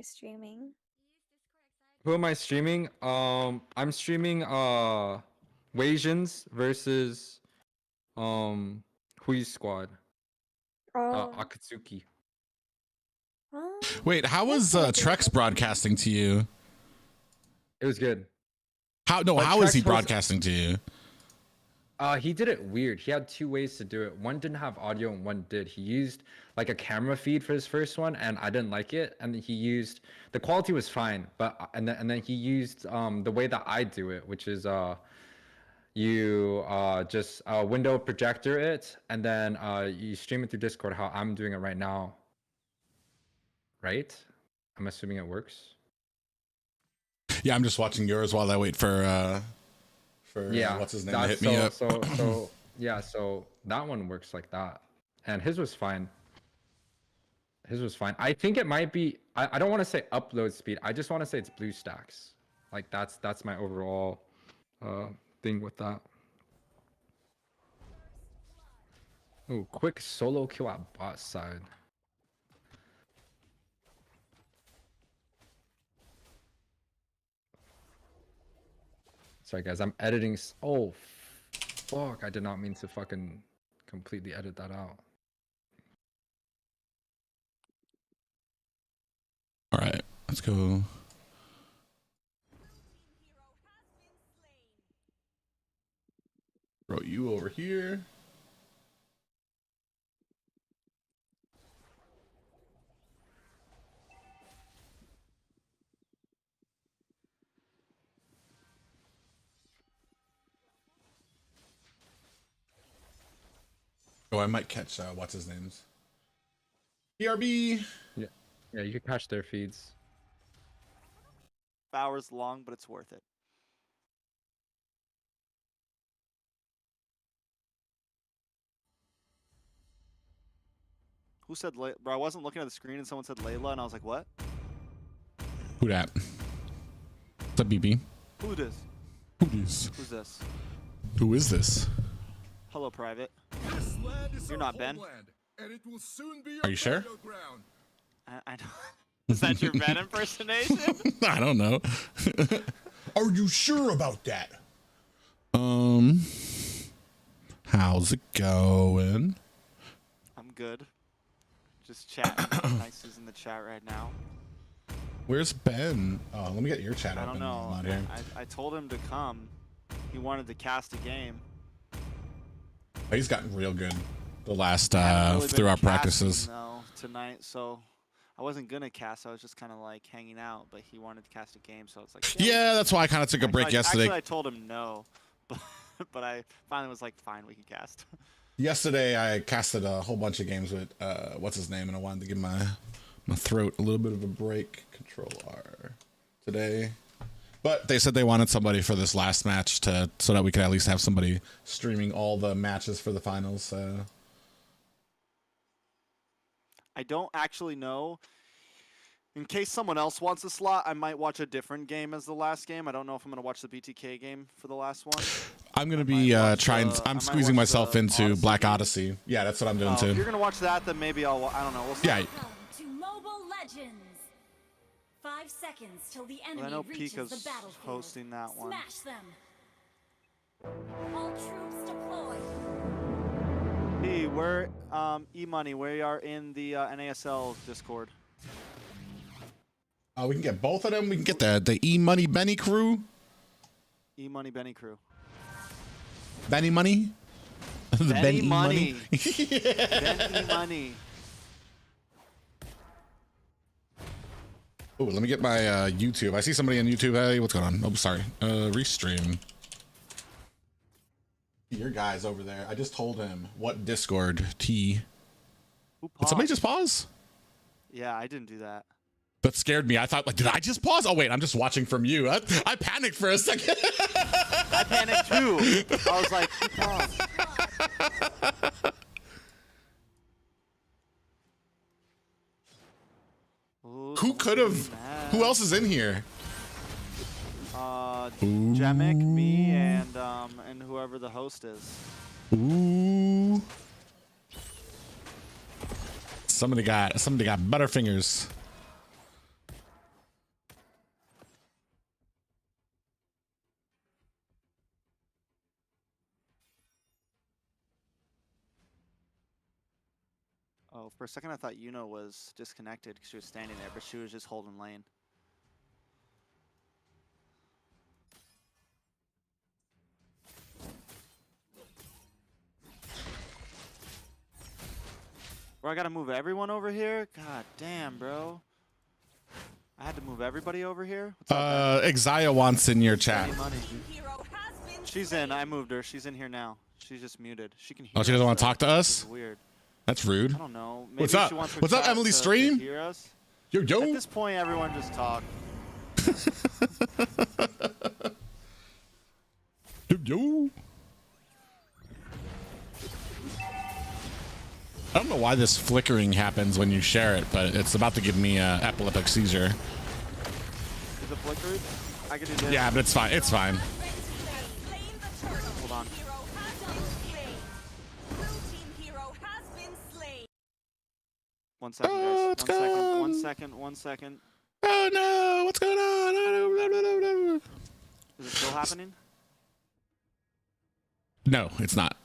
streaming? Who am I streaming? I'm streaming Wasians versus Hui Squad. Oh. Akatsuki. Oh. Wait, how was Trex broadcasting to you? It was good. How is he broadcasting to you? He did it weird. He had two ways to do it. One didn't have audio and one did. He used like a camera feed for his first one and I didn't like it. And he used, the quality was fine, but and then he used the way that I do it, which is you just window projector it and then you stream it through Discord how I'm doing it right now. Right? I'm assuming it works. Yeah, I'm just watching yours while I wait for what's his name to hit me up. So yeah, so that one works like that. And his was fine. His was fine. I think it might be I don't want to say upload speed. I just want to say it's BlueStacks. Like that's my overall thing with that. Oh, quick solo kill at bot side. Sorry guys, I'm editing. Oh, fuck! I did not mean to fucking completely edit that out. All right, let's go. Throw you over here. Oh, I might catch what's his name's BRB. Yeah, you could catch their feeds. Hours long, but it's worth it. Who said bro? I wasn't looking at the screen and someone said Layla and I was like, what? Who that? What's up, BB? Who this? Who this? Who's this? Who is this? Hello, Private. You're not Ben. And it will soon be Are you sure? I know. Is that your Ben impersonation? I don't know. Are you sure about that? How's it going? I'm good. Just chatting. Nice is in the chat right now. Where's Ben? Oh, let me get your chat. I don't know. I'm out here. I told him to come. He wanted to cast a game. Oh, he's gotten real good the last Really through our casting, practices. though, tonight, so I wasn't gonna cast. I was just kind of like hanging out, but he wanted to cast a game, so it's like Yeah, that's why I kind of took a break yesterday. Actually, I told him no, but I finally was like, fine, we can cast. Yesterday, I casted a whole bunch of games with what's his name, and I wanted to give my throat a little bit of a break. Control R today. But they said they wanted somebody for this last match so that we could at least have somebody streaming all the matches for the finals. I don't actually know. In case someone else wants a slot, I might watch a different game as the last game. I don't know if I'm going to watch the BTK game for the last one. I'm going to be I'm squeezing myself into Odyssey. Black Odyssey. Yeah, that's what I'm doing too. If you're going to watch that, then maybe I don't know. We'll see. Yeah. To Mobile Legends. 5 seconds till the enemy I know reaches Pika's the battlefield. hosting that one. Smash them. All troops deployed. Hey, we're E-Money. We are in the NASL Discord. We can get both of them. We can get the E-Money Benny crew. E-Money Benny crew. Benny Money? The Benny Ben Money. E-Money? Ben E-Money. Oh, let me get my YouTube. I see somebody on YouTube. Hey, what's going on? Oh, sorry. Restream. Your guy's over there. I just told him what Discord T. Did somebody just pause? Yeah, I didn't do that. That scared me. I thought, like, did I just pause? Oh, wait, I'm just watching from you. I panicked for a second. I panicked too. I was like, who paused? Ooh, Who could have? Who else is in here? Jemic, me, and whoever the host is. Ooh. Somebody got Butterfingers. Oh, for a second I thought Yuno was disconnected because she was standing there, but she was just holding lane. Bro, I gotta move everyone over here? God damn, bro. I had to move everybody over here? What's up, man? Exia wants in your chat. Any money. Hero has been She's in. I moved her. She's in here now. She's just muted. She can hear Oh, she doesn't us, want to though. talk to This us? is weird. That's rude. I don't know. Maybe What's up? She wants her What's up, chat Emily to Stream? hear us. Yo, yo. At this point, everyone just talk. Yo, yo. I don't know why this flickering happens when you share it, but it's about to give me an epileptic seizure. Is it flickered? I can do this. Yeah, but it's fine. It's fine. slain the turtle. Hold on. Hero has been slain. Blue team hero has been slain. 1 second, Oh, guys. it's 1 second. gone. 1 second. 1 second. Oh no! What's going on? Oh, Is it still happening? no, it's not.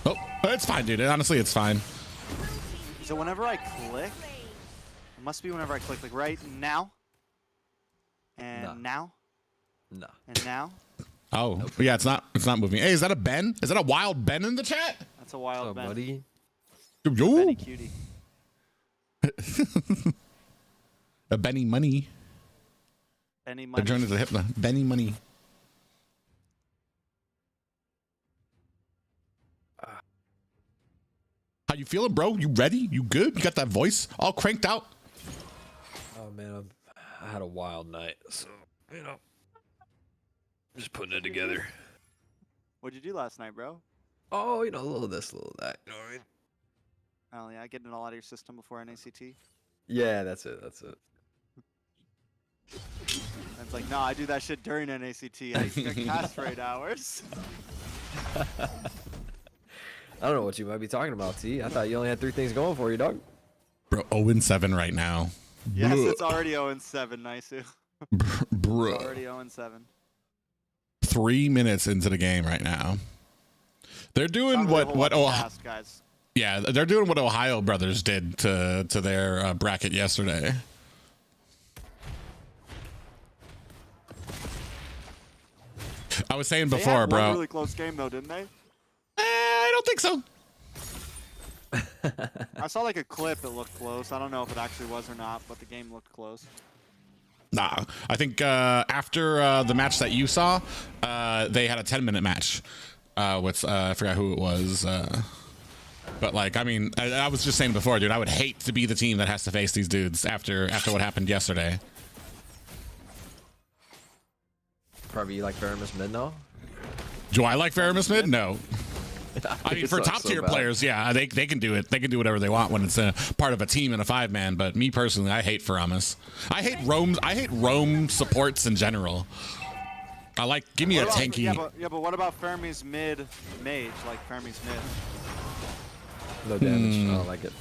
Oh, it's fine, dude. Honestly, it's fine. So whenever I click, it must be whenever I click, like right now, and No. now, No. and now. Oh, yeah, it's not. It's not moving. Hey, is that a Ben? Is that a wild Ben in the chat? That's a wild So, Ben. buddy. Yo, yo. Benny cutie. A Benny Money. Benny They're money. joining the Hypno. Benny Money. How you feeling, bro? You ready? You good? You got that voice all cranked out? Oh man, I had a wild night, so you know, just putting it together. What'd you do last night, bro? Oh, you know, a little this, a little that. You know what I mean? Oh yeah, getting it all out of your system before NACT. Yeah, that's it. That's it. And it's like, no, I do that shit during NACT. I cast for 8 hours. I don't know what you might be talking about, T. I thought you only had 3 things going for you, dog. Bro, 0-7 right now. Yes, Bruh. it's already 0-7, Naisu. Bro. Already 0-7. 3 minutes into the game right now. They're doing what Ohio, Fast, guys. yeah, they're doing what Ohio brothers did to their bracket yesterday. I was saying They before, had bro. one really close game though, didn't they? I don't think so. I saw like a clip that looked close. I don't know if it actually was or not, but the game looked close. Nah, I think after the match that you saw, they had a 10-minute match with I forgot who it was. But like, I mean, I was just saying before, dude, I would hate to be the team that has to face these dudes after what happened yesterday. Probably you like Faramus Mid now? Do I like Faramus Mid? No. I mean, It for sucks top so tier bad. players, yeah, they can do it. They can do whatever they want when it's a part of a team and a 5-man. But me personally, I hate Faramus. I hate Rome supports in general. I like give me a What about- tanky. Yeah, but what about Fermi's mid mage? Like Fermi's mid, No damage. I don't like it.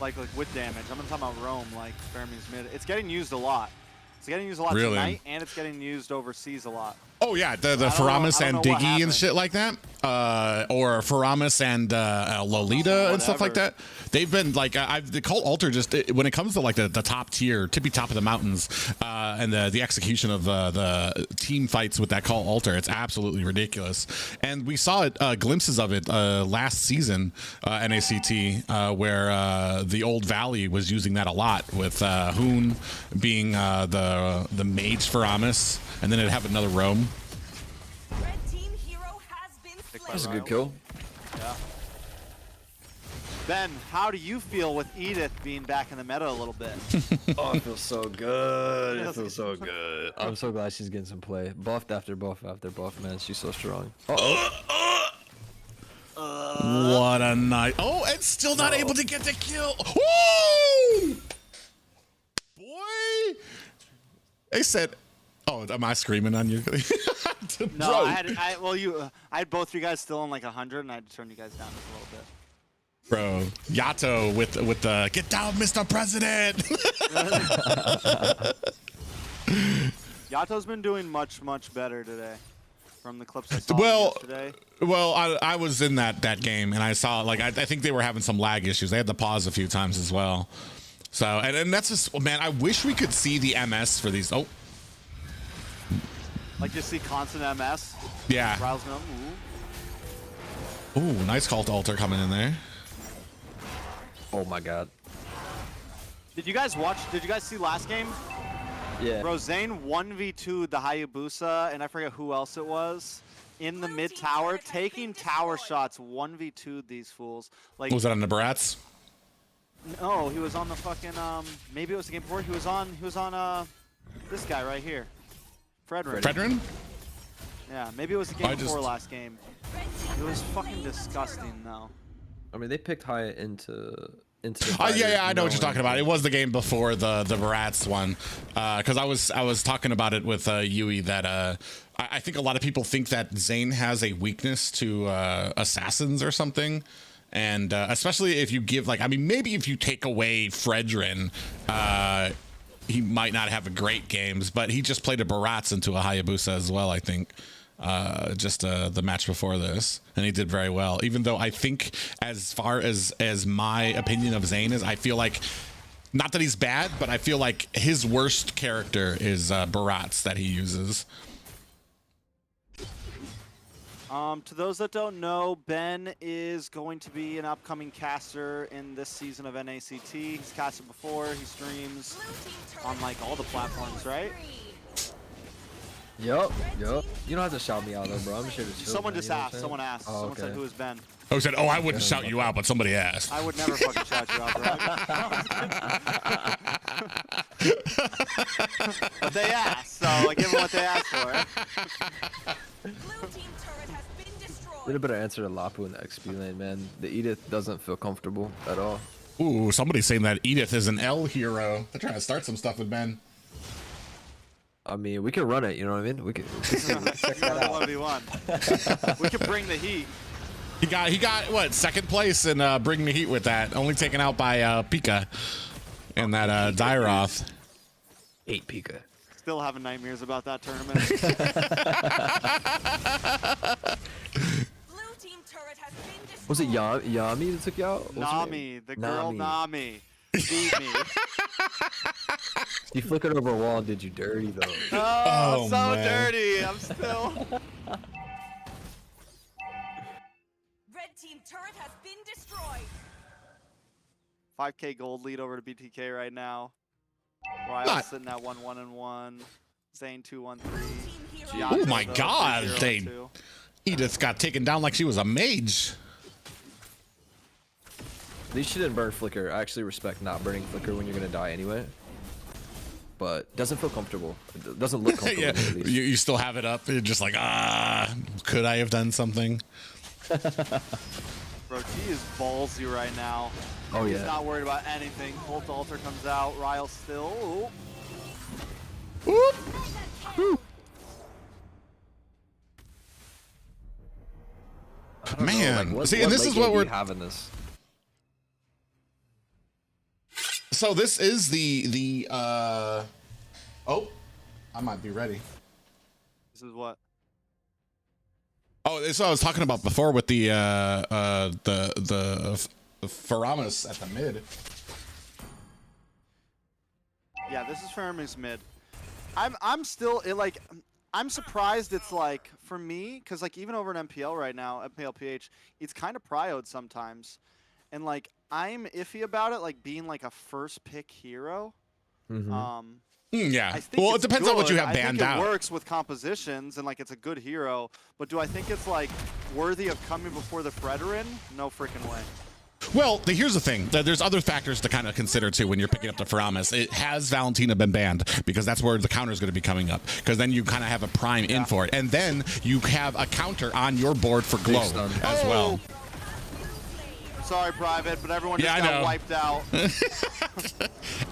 like with damage. I'm talking about Rome, like Fermi's mid. It's getting used a lot. It's getting used a lot Really? tonight, and it's getting used overseas a lot. Oh yeah, the I don't know- Faramis I and don't know what Diggy and happened. shit like that, or Faramis and Lolita and stuff like Whatever. that. They've been like, the Cult Alter just when it comes to like the top tier, tippy top of the mountains, and the execution of the team fights with that Cult Alter, it's absolutely ridiculous. And we saw it glimpses of it last season, NACT, where the Old Valley was using that a lot with Hoon being the mage Faramis, and then it'd have another Rome. Red team hero has been slain. That's a good kill. Yeah. Ben, how do you feel with Edith being back in the meta a little bit? Oh, it feels so good. It feels so good. I'm so glad she's getting some play. Buffed after buff after buff, man. She's so strong. What a night. Oh, and still not able to get the kill. Woo! Boy. They said, oh, am I screaming on you? No, Bro. I had both you guys still on like 100, and I had to turn you guys down just a little bit. Bro, Yato with the get down, Mr. President. Yato's been doing much better today. from the clips I saw Well, yesterday. well, I was in that game and I saw like I think they were having some lag issues. They had to pause a few times as well. So and that's just man. I wish we could see the MS for these. Oh, Like you see constant MS. yeah. Riles them. Ooh. Ooh, nice call to altar coming in there. Oh my god. Did you guys watch? Did you guys see last game? Yeah. Rosane 1v2 the Hayabusa, and I forget who else it was, in the mid tower, taking tower shots 1v2 these fools. Like, Was that on the Barats? no, he was on the fucking maybe it was the game before. He was on this guy right here, Fredrin. Fredrin? Yeah, maybe it was the game I before just- last game. It was fucking disgusting though. I mean, they picked Hyatt into the Yeah, fighters, yeah, I know what you're knowing- talking about. It was the game before the Barats one, because I was talking about it with Yuwei that I think a lot of people think that Zane has a weakness to assassins or something, and especially if you give like I mean maybe if you take away Fredrin, he might not have a great games, but he just played a Barats into a Hayabusa as well. I think. Just the match before this, and he did very well. Even though I think, as far as my opinion of Zane is, I feel like not that he's bad, but I feel like his worst character is Barats that he uses. To those that don't know, Ben is going to be an upcoming caster in this season of NACT. He's casted before. He streams on like all the platforms, right? Yup. You don't have to shout me out though, bro. I'm just here to chill. Someone man, just you know what I'm asked. saying? Someone asked. Oh, Someone said, okay. "Who is Ben?" Oh, he said, "Oh, I wouldn't shout you out, but somebody asked." I would never fucking shout you out, bro. But they asked, so I give them what they asked for. A little bit of answer to Lapu in the XP lane, man. The Edith doesn't feel comfortable at all. Ooh, somebody's saying that Edith is an L hero. They're trying to start some stuff with Ben. I mean, we can run it, you know what I mean? We can check that out. 1v1. We can bring the heat. He got what, second place in Bring the Heat with that, only taken out by Pika and that Dairoth. 8 Pika. Still having nightmares about that tournament. Was it Yami that took you out? What was her Nami, name? the girl Nami. Beat me. You flickered over a wall and did you dirty though. Oh, so man. dirty. I'm still. Red team turret has been destroyed. 5K gold lead over to BTK right now. Riles Not- sitting at 1-1-1. Zane 2-1-3. Oh my God, they- Edith got taken down like she was a mage. At least she didn't burn flicker. I actually respect not burning flicker when you're gonna die anyway. But doesn't feel comfortable. It doesn't look comfortable. Yeah, at least. you still have it up. You're just like, could I have done something? Bro, he is ballsy right now. Oh He's yeah. not worried about anything. Ult altar comes out. Riles still. Ooh. Whoop. I don't know, Man, like, see, and this late is game what do we're you have in this. So this is the oh, I might be ready. This is what? Oh, this is what I was talking about before with the Faramis at the mid. Yeah, this is Fermi's mid. I'm still I'm surprised it's like for me because like even over in MPL right now, MPLPH, it's kind of prioed sometimes, and like I'm iffy about it like being like a first pick hero. Yeah. I think Well, it it's depends on what you good. have I think banned it out. works with compositions and like it's a good hero, but do I think it's like worthy of coming before the Fredrin? No freaking way. Well, here's the thing. There's other factors to kind of consider too when you're picking up the Faramis. It has Valentina been banned because that's where the counter is going to be coming up. Because then you kind of have a prime in for it, and then you have a counter on your board for glow stun. as well. Sorry, Private, but everyone just Yeah, I got know. wiped out.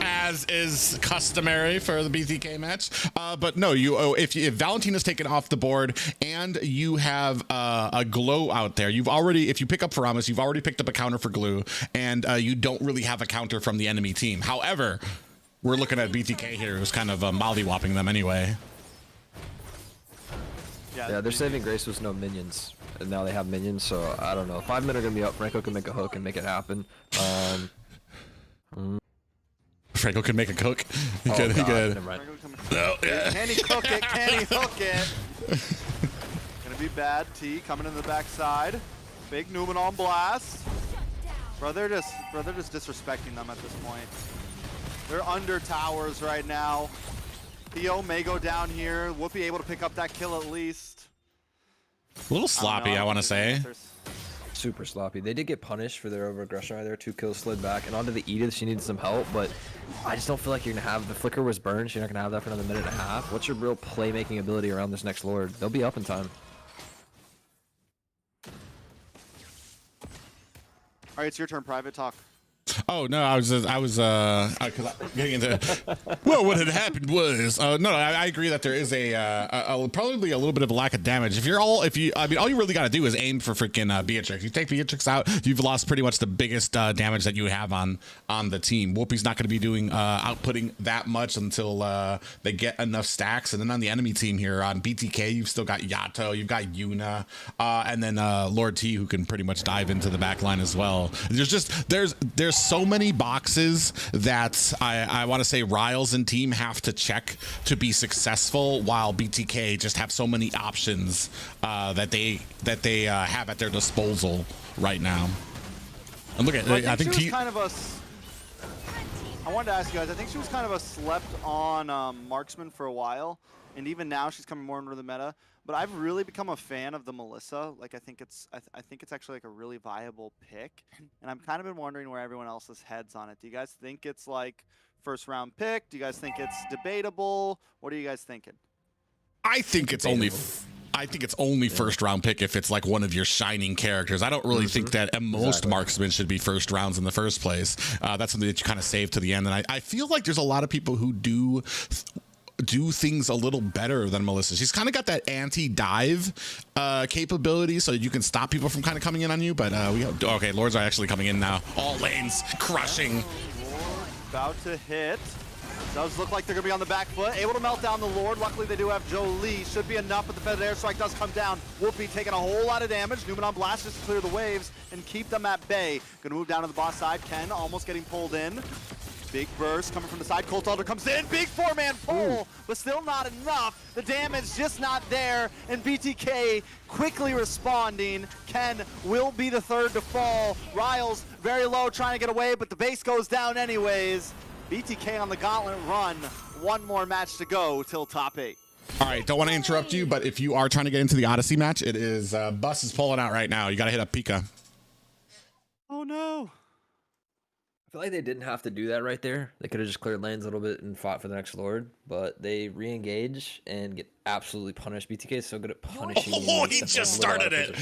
As is customary for the BTK match. But no, if Valentina's taken off the board and you have a glow out there, if you pick up Faramis, you've already picked up a counter for glue, and you don't really have a counter from the enemy team. However, we're looking at BTK here, who's kind of mollywopping them anyway. Yeah, they're saving Grace with no minions, and now they have minions, so I don't know. 5 men are gonna be up. Franco can make a hook and make it happen. Franco can make a cook. He could. Never mind. No, yeah. Can he cook it? Can he hook it? Gonna be bad. T coming in the backside. Big Newman on blast. Bro, they're just disrespecting them at this point. They're under towers right now. Theo may go down here. Whoopi able to pick up that kill at least. A little sloppy, I want to say. Super sloppy. They did get punished for their over-aggression right there. 2 kills slid back. And onto the Edith, she needed some help, but I just don't feel like you're going to have... The flicker was burned, so you're not going to have that for another minute and a half. What's your real playmaking ability around this next Lord? They'll be up in time. All right, it's your turn, Private. Talk. Oh no, I was getting into. Well, what had happened was no, I agree that there is probably a little bit of a lack of damage. All you really got to do is aim for freaking Beatrix. You take Beatrix out, you've lost pretty much the biggest damage that you have on the team. Whoopi's not going to be doing outputting that much until they get enough stacks. And then on the enemy team here on BTK, you've still got Yato, you've got Yuna, and then Lord T, who can pretty much dive into the back line as well. There's so many boxes that I want to say Riles and team have to check to be successful, while BTK just have so many options that they have at their disposal right now. And look at, Well, I think she was kind of a. I wanted to ask you guys. I think she was kind of a slept on marksman for a while, and even now she's coming more into the meta. But I've really become a fan of the Melissa. Like, I think it's actually like a really viable pick, and I'm kind of been wondering where everyone else's heads on it. Do you guys think it's like first round pick? Do you guys think it's debatable? What are you guys thinking? I think it's only first round pick if it's like one of your shining characters. I don't really think that most marksmen should be first rounds in the first place. That's something that you kind of save to the end. And I feel like there's a lot of people who do things a little better than Melissa. She's kind of got that anti-dive capability, so you can stop people from kind of coming in on you. But okay, Lords are actually coming in now. All lanes crushing. About to hit. Does look like they're going to be on the back foot. Able to melt down the Lord. Luckily, they do have Jolie. Should be enough, but the Fed Airstrike does come down. Whoopi taking a whole lot of damage. Newman on blast just to clear the waves and keep them at bay. Going to move down to the boss side. Ken almost getting pulled in. Big burst coming from the side. Colt Alder comes in. Big 4-man pull, but still not enough. The damage just not there. And BTK quickly responding. Ken will be the third to fall. Riles very low trying to get away, but the base goes down anyways. BTK on the gauntlet run. One more match to go till top 8. All right, don't want to interrupt you, but if you are trying to get into the Odyssey match, it is Bus is pulling out right now. You got to hit up Pika. Oh no. I feel like they didn't have to do that right there. They could have just cleared lanes a little bit and fought for the next Lord, but they re-engage and get absolutely punished. BTK is so good at punishing. Oh, he just started it.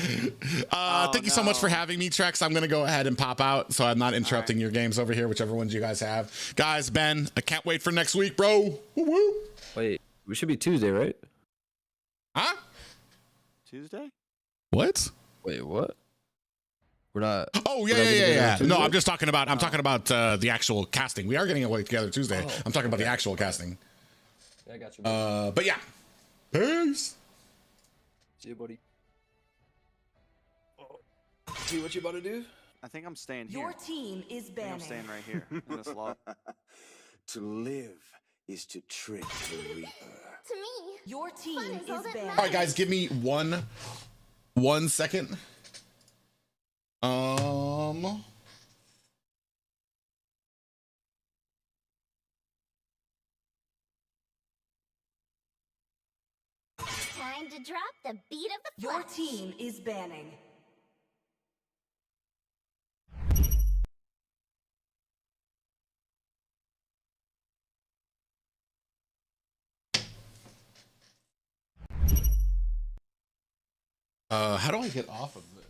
Thank you so much for having me, Trex. I'm going to go ahead and pop out, so I'm not interrupting your games over here, whichever ones you guys have. Guys, Ben, I can't wait for next week, bro. Woo-woo. Wait, we should be Tuesday, right? Huh? Tuesday? What? Wait, what? We're not. Oh yeah. No, I'm just talking about. I'm talking about the actual casting. We are getting away together Tuesday. I'm talking about the actual casting. Yeah, I got you. But yeah. Peace. See you, buddy. See what you about to do? I think I'm staying here. Your team is I think I'm banning. staying right here in this lobby. To live is to trick the Reaper. To me, your team is banning. All right, guys, give me one second. Time to drop the beat of the Your team is banning. How do I get off of this?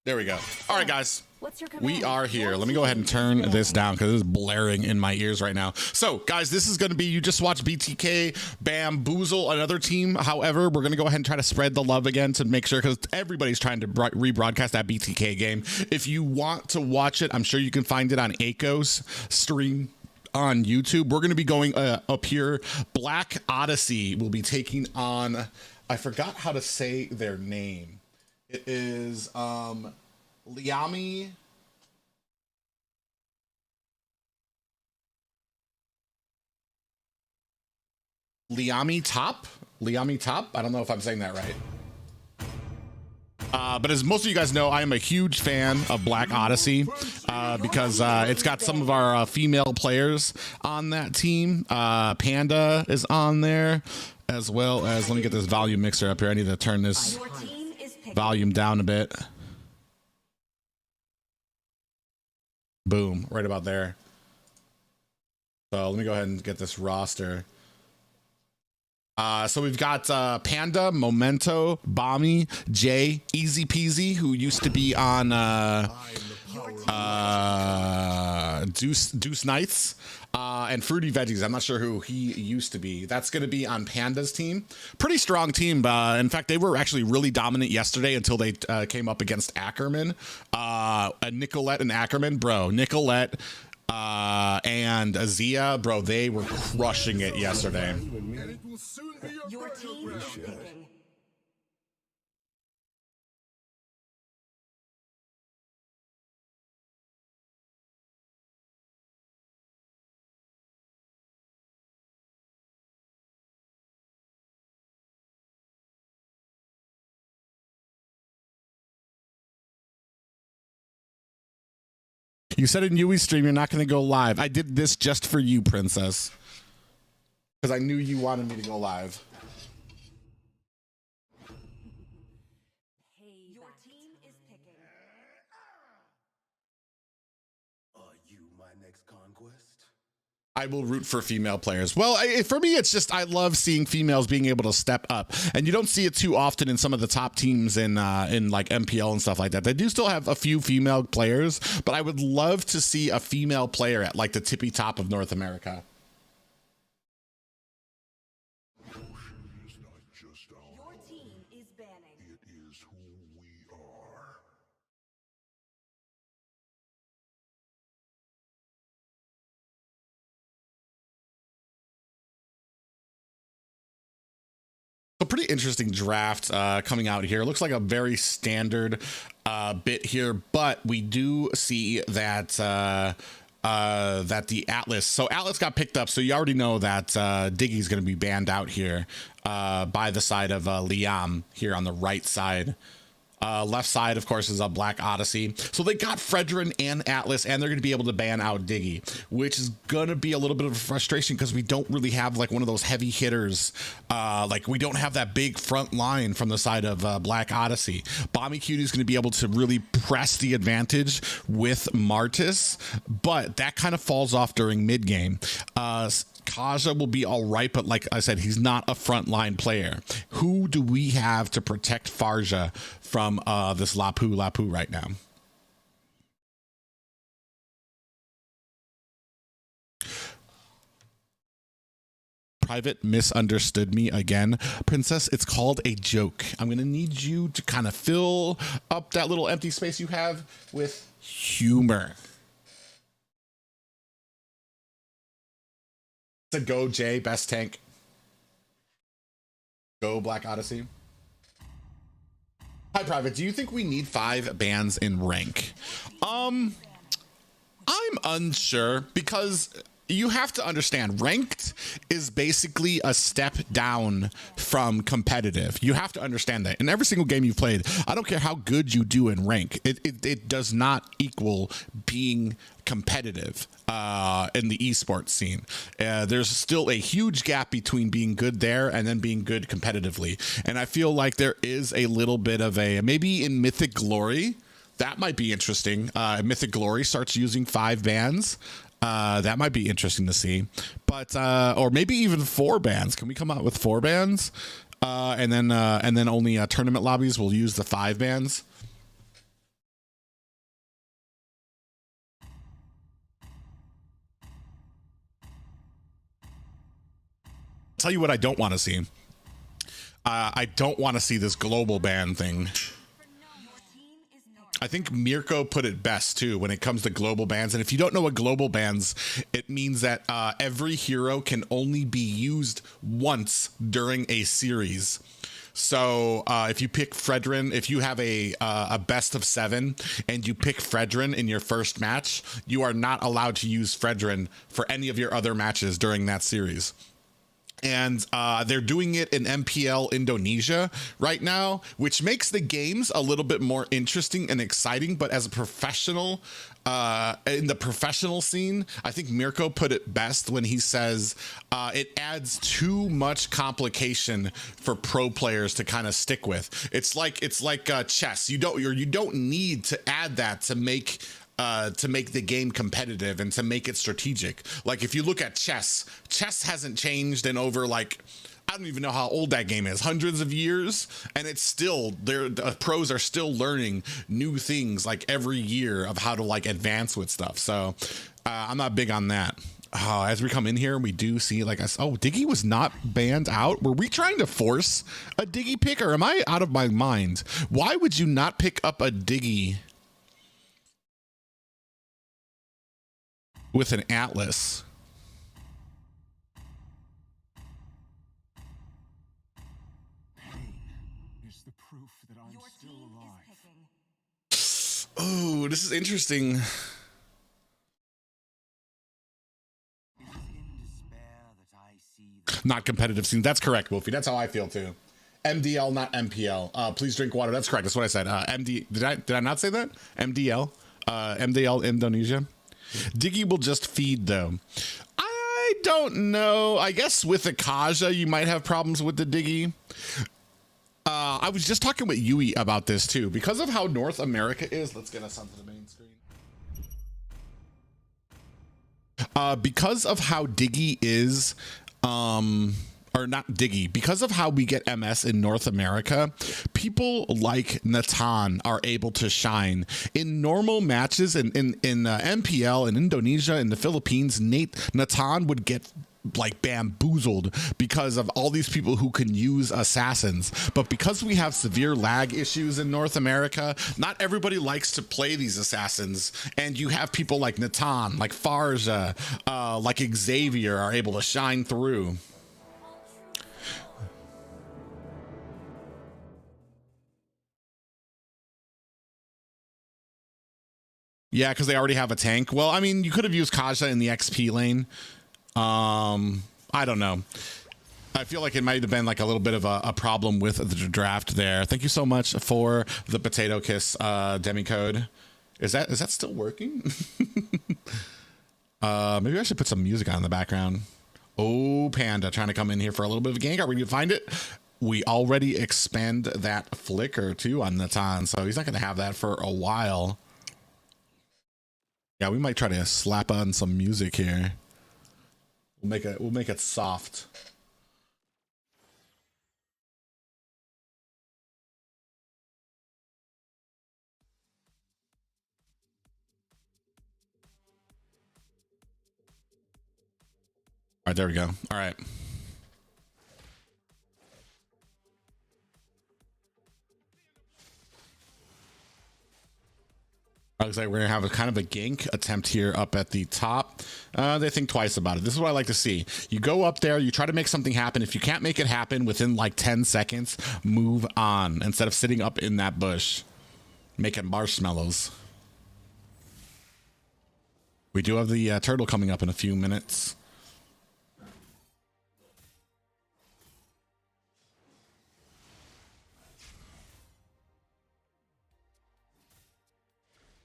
There we go. All right, guys. What's your command? We are here. Let me go ahead and turn this down because it's blaring in my ears right now. So, guys, this is going to be, you just watched BTK bamboozle another team. However, we're going to go ahead and try to spread the love again to make sure, because everybody's trying to rebroadcast that BTK game. If you want to watch it, I'm sure you can find it on Aiko's stream. on YouTube. We're going to be going up here. Black Odyssey will be taking on, I forgot how to say their name. It is Liami. Liami Top. I don't know if I'm saying that right. But as most of you guys know, I am a huge fan of Black Odyssey because it's got some of our female players on that team. Panda is on there, as well as, let me get this volume mixer up here. I need to turn this volume down a bit. Boom, right about there. So let me go ahead and get this roster. So we've got Panda, Momento, Bommy, Jay, Easy Peasy, who used to be on Deuce Knights, and Fruity Veggies. I'm not sure who he used to be. That's going to be on Panda's team. Pretty strong team. In fact, they were actually really dominant yesterday until they came up against Ackerman. Nicolette and Ackerman, bro. Nicolette and Azia, bro, they were crushing it yesterday. Your team is picking. You said in Yuwei's stream you're not going to go live. I did this just for you, Princess, because I knew you wanted me to go live. Your team is picking. Are you my next conquest? I will root for female players. Well, for me, it's just I love seeing females being able to step up, and you don't see it too often in some of the top teams in like MPL and stuff like that. They do still have a few female players, but I would love to see a female player at like the tippy top of North America. Your team is banning. It is who we are. A pretty interesting draft coming out here. It looks like a very standard bit here, but we do see that that the Atlas. So Atlas got picked up. So you already know that Diggy's going to be banned out here by the side of Liam here on the right side. Left side, of course, is a Black Odyssey. So they got Fredrin and Atlas, and they're going to be able to ban out Diggy, which is going to be a little bit of a frustration because we don't really have like one of those heavy hitters. Like we don't have that big front line from the side of Black Odyssey. Bommy Cutie is going to be able to really press the advantage with Martis, but that kind of falls off during mid game. Kaja will be all right, but like I said, he's not a frontline player. Who do we have to protect Farja from this Lapu right now? Private misunderstood me again. Princess, it's called a joke. I'm going to need you to kind of fill up that little empty space you have with humor. To go Jay, best tank. Go Black Odyssey. Hi Private, do you think we need 5 bans in rank? I'm unsure because you have to understand ranked is basically a step down from competitive. You have to understand that in every single game you've played. I don't care how good you do in rank. It does not equal being competitive in the esports scene. There's still a huge gap between being good there and then being good competitively. And I feel like there is a little bit of a, maybe in Mythic Glory, that might be interesting. Mythic Glory starts using 5 bans. That might be interesting to see, but or maybe even 4 bans. Can we come out with 4 bans, and then only tournament lobbies will use the 5 bans? Tell you what I don't want to see. I don't want to see this global ban thing. I think Mirko put it best too when it comes to global bans. And if you don't know what global bans, it means that every hero can only be used once during a series. So if you pick Fredrin, if you have a best of 7 and you pick Fredrin in your first match, you are not allowed to use Fredrin for any of your other matches during that series. And they're doing it in MPL Indonesia right now, which makes the games a little bit more interesting and exciting. But as a professional, in the professional scene, I think Mirko put it best when he says it adds too much complication for pro players to kind of stick with. It's like chess. You don't need to add that to make the game competitive and to make it strategic. Like if you look at chess hasn't changed in over like, I don't even know how old that game is, hundreds of years, and it's still there. The pros are still learning new things like every year of how to like advance with stuff. So I'm not big on that. As we come in here, we do see like Diggy was not banned out. Were we trying to force a Diggy pick, or am I out of my mind? Why would you not pick up a Diggy with an Atlas? Is the proof that I'm still alive. Oh, this is interesting. Not competitive scene. That's correct, Wolfie. That's how I feel too. MDL, not MPL. Please drink water. That's correct. That's what I said. MD. Did I not say that? MDL. MDL Indonesia. Diggy will just feed though. I don't know. I guess with the Kaja, you might have problems with the Diggy. I was just talking with Yuwei about this too. Because of how North America is, let's get us onto the main screen. Because of how Diggy is, or not Diggy, because of how we get MS in North America, people like Natan are able to shine in normal matches in MPL in Indonesia, in the Philippines. Natan would get like bamboozled because of all these people who can use assassins. But because we have severe lag issues in North America, not everybody likes to play these assassins, and you have people like Natan, like Farja, like Xavier are able to shine through. Yeah, because they already have a tank. Well, I mean, you could have used Kaja in the XP lane. I don't know. I feel like it might have been like a little bit of a problem with the draft there. Thank you so much for the potato kiss demicode. Is that still working? Maybe I should put some music on in the background. Oh, Panda trying to come in here for a little bit of a gank. Are we gonna find it? We already expend that flicker too on Natan, so he's not gonna have that for a while. Yeah, we might try to slap on some music here. We'll make it soft. All right, there we go. All right. Looks like we're gonna have a kind of a gank attempt here up at the top. They think twice about it. This is what I like to see. You go up there, you try to make something happen. If you can't make it happen within like 10 seconds, move on instead of sitting up in that bush making marshmallows. We do have the turtle coming up in a few minutes.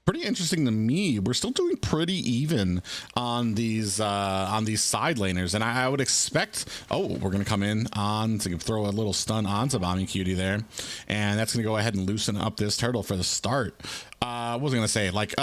Pretty interesting to me. We're still doing pretty even on these side laners, and I would expect. Oh, we're gonna come in on to throw a little stun onto Bommy Cutie there, and that's gonna go ahead and loosen up this turtle for the start. What was I gonna say? Like,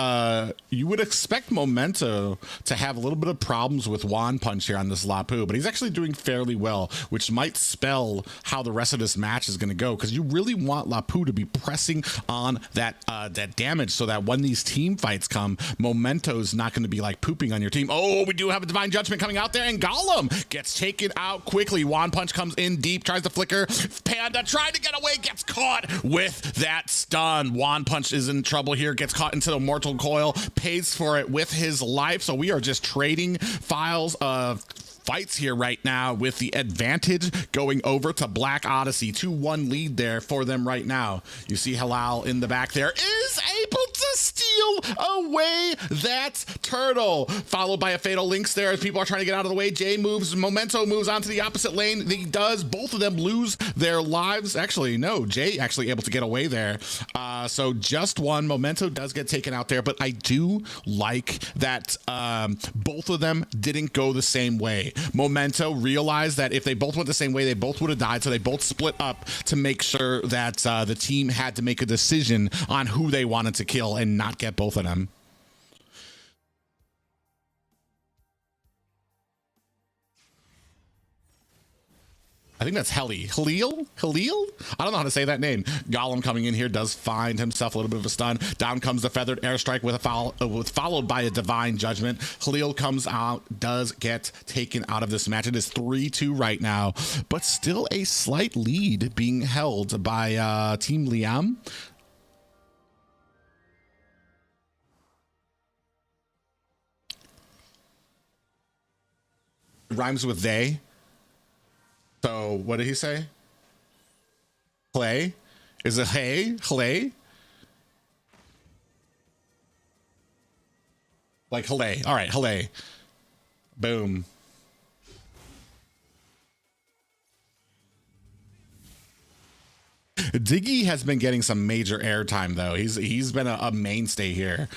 you would expect Momento to have a little bit of problems with Wand Punch here on this Lapu, but he's actually doing fairly well, which might spell how the rest of this match is gonna go, because you really want Lapu to be pressing on that that damage, so that when these these team fights come, Momento's not going to be like pooping on your team. Oh, we do have a Divine Judgment coming out there, and Gollum gets taken out quickly. One Punch comes in deep, tries to flicker. Panda trying to get away, gets caught with that stun. One Punch is in trouble here, gets caught into the Mortal Coil, pays for it with his life. So we are just trading files of fights here right now, with the advantage going over to Black Odyssey. 2-1 lead there for them right now. You see Halal in the back there is able to steal away that turtle, followed by a Fatal Links there as people are trying to get out of the way. Jay moves, Memento moves onto the opposite lane. He does. Both of them lose their lives. Actually, no, Jay actually able to get away there. So just one. Memento does get taken out there, but I do like that both of them didn't go the same way. Memento realized that if they both went the same way, they both would have died, so they both split up to make sure that the team had to make a decision on who they wanted to kill and not get both of them. I think that's Halil? I don't know how to say that name. Gollum coming in here does find himself a little bit of a stun. Down comes the Feathered Airstrike with followed by a Divine Judgment. Halil comes out, does get taken out of this match. It is 3-2 right now, but still a slight lead being held by Team Liam. Rhymes with they. So what did he say? Clay? Is it hey? Clay? Like Halay. All right, Halay. Boom. Diggy has been getting some major airtime though. He's been a mainstay here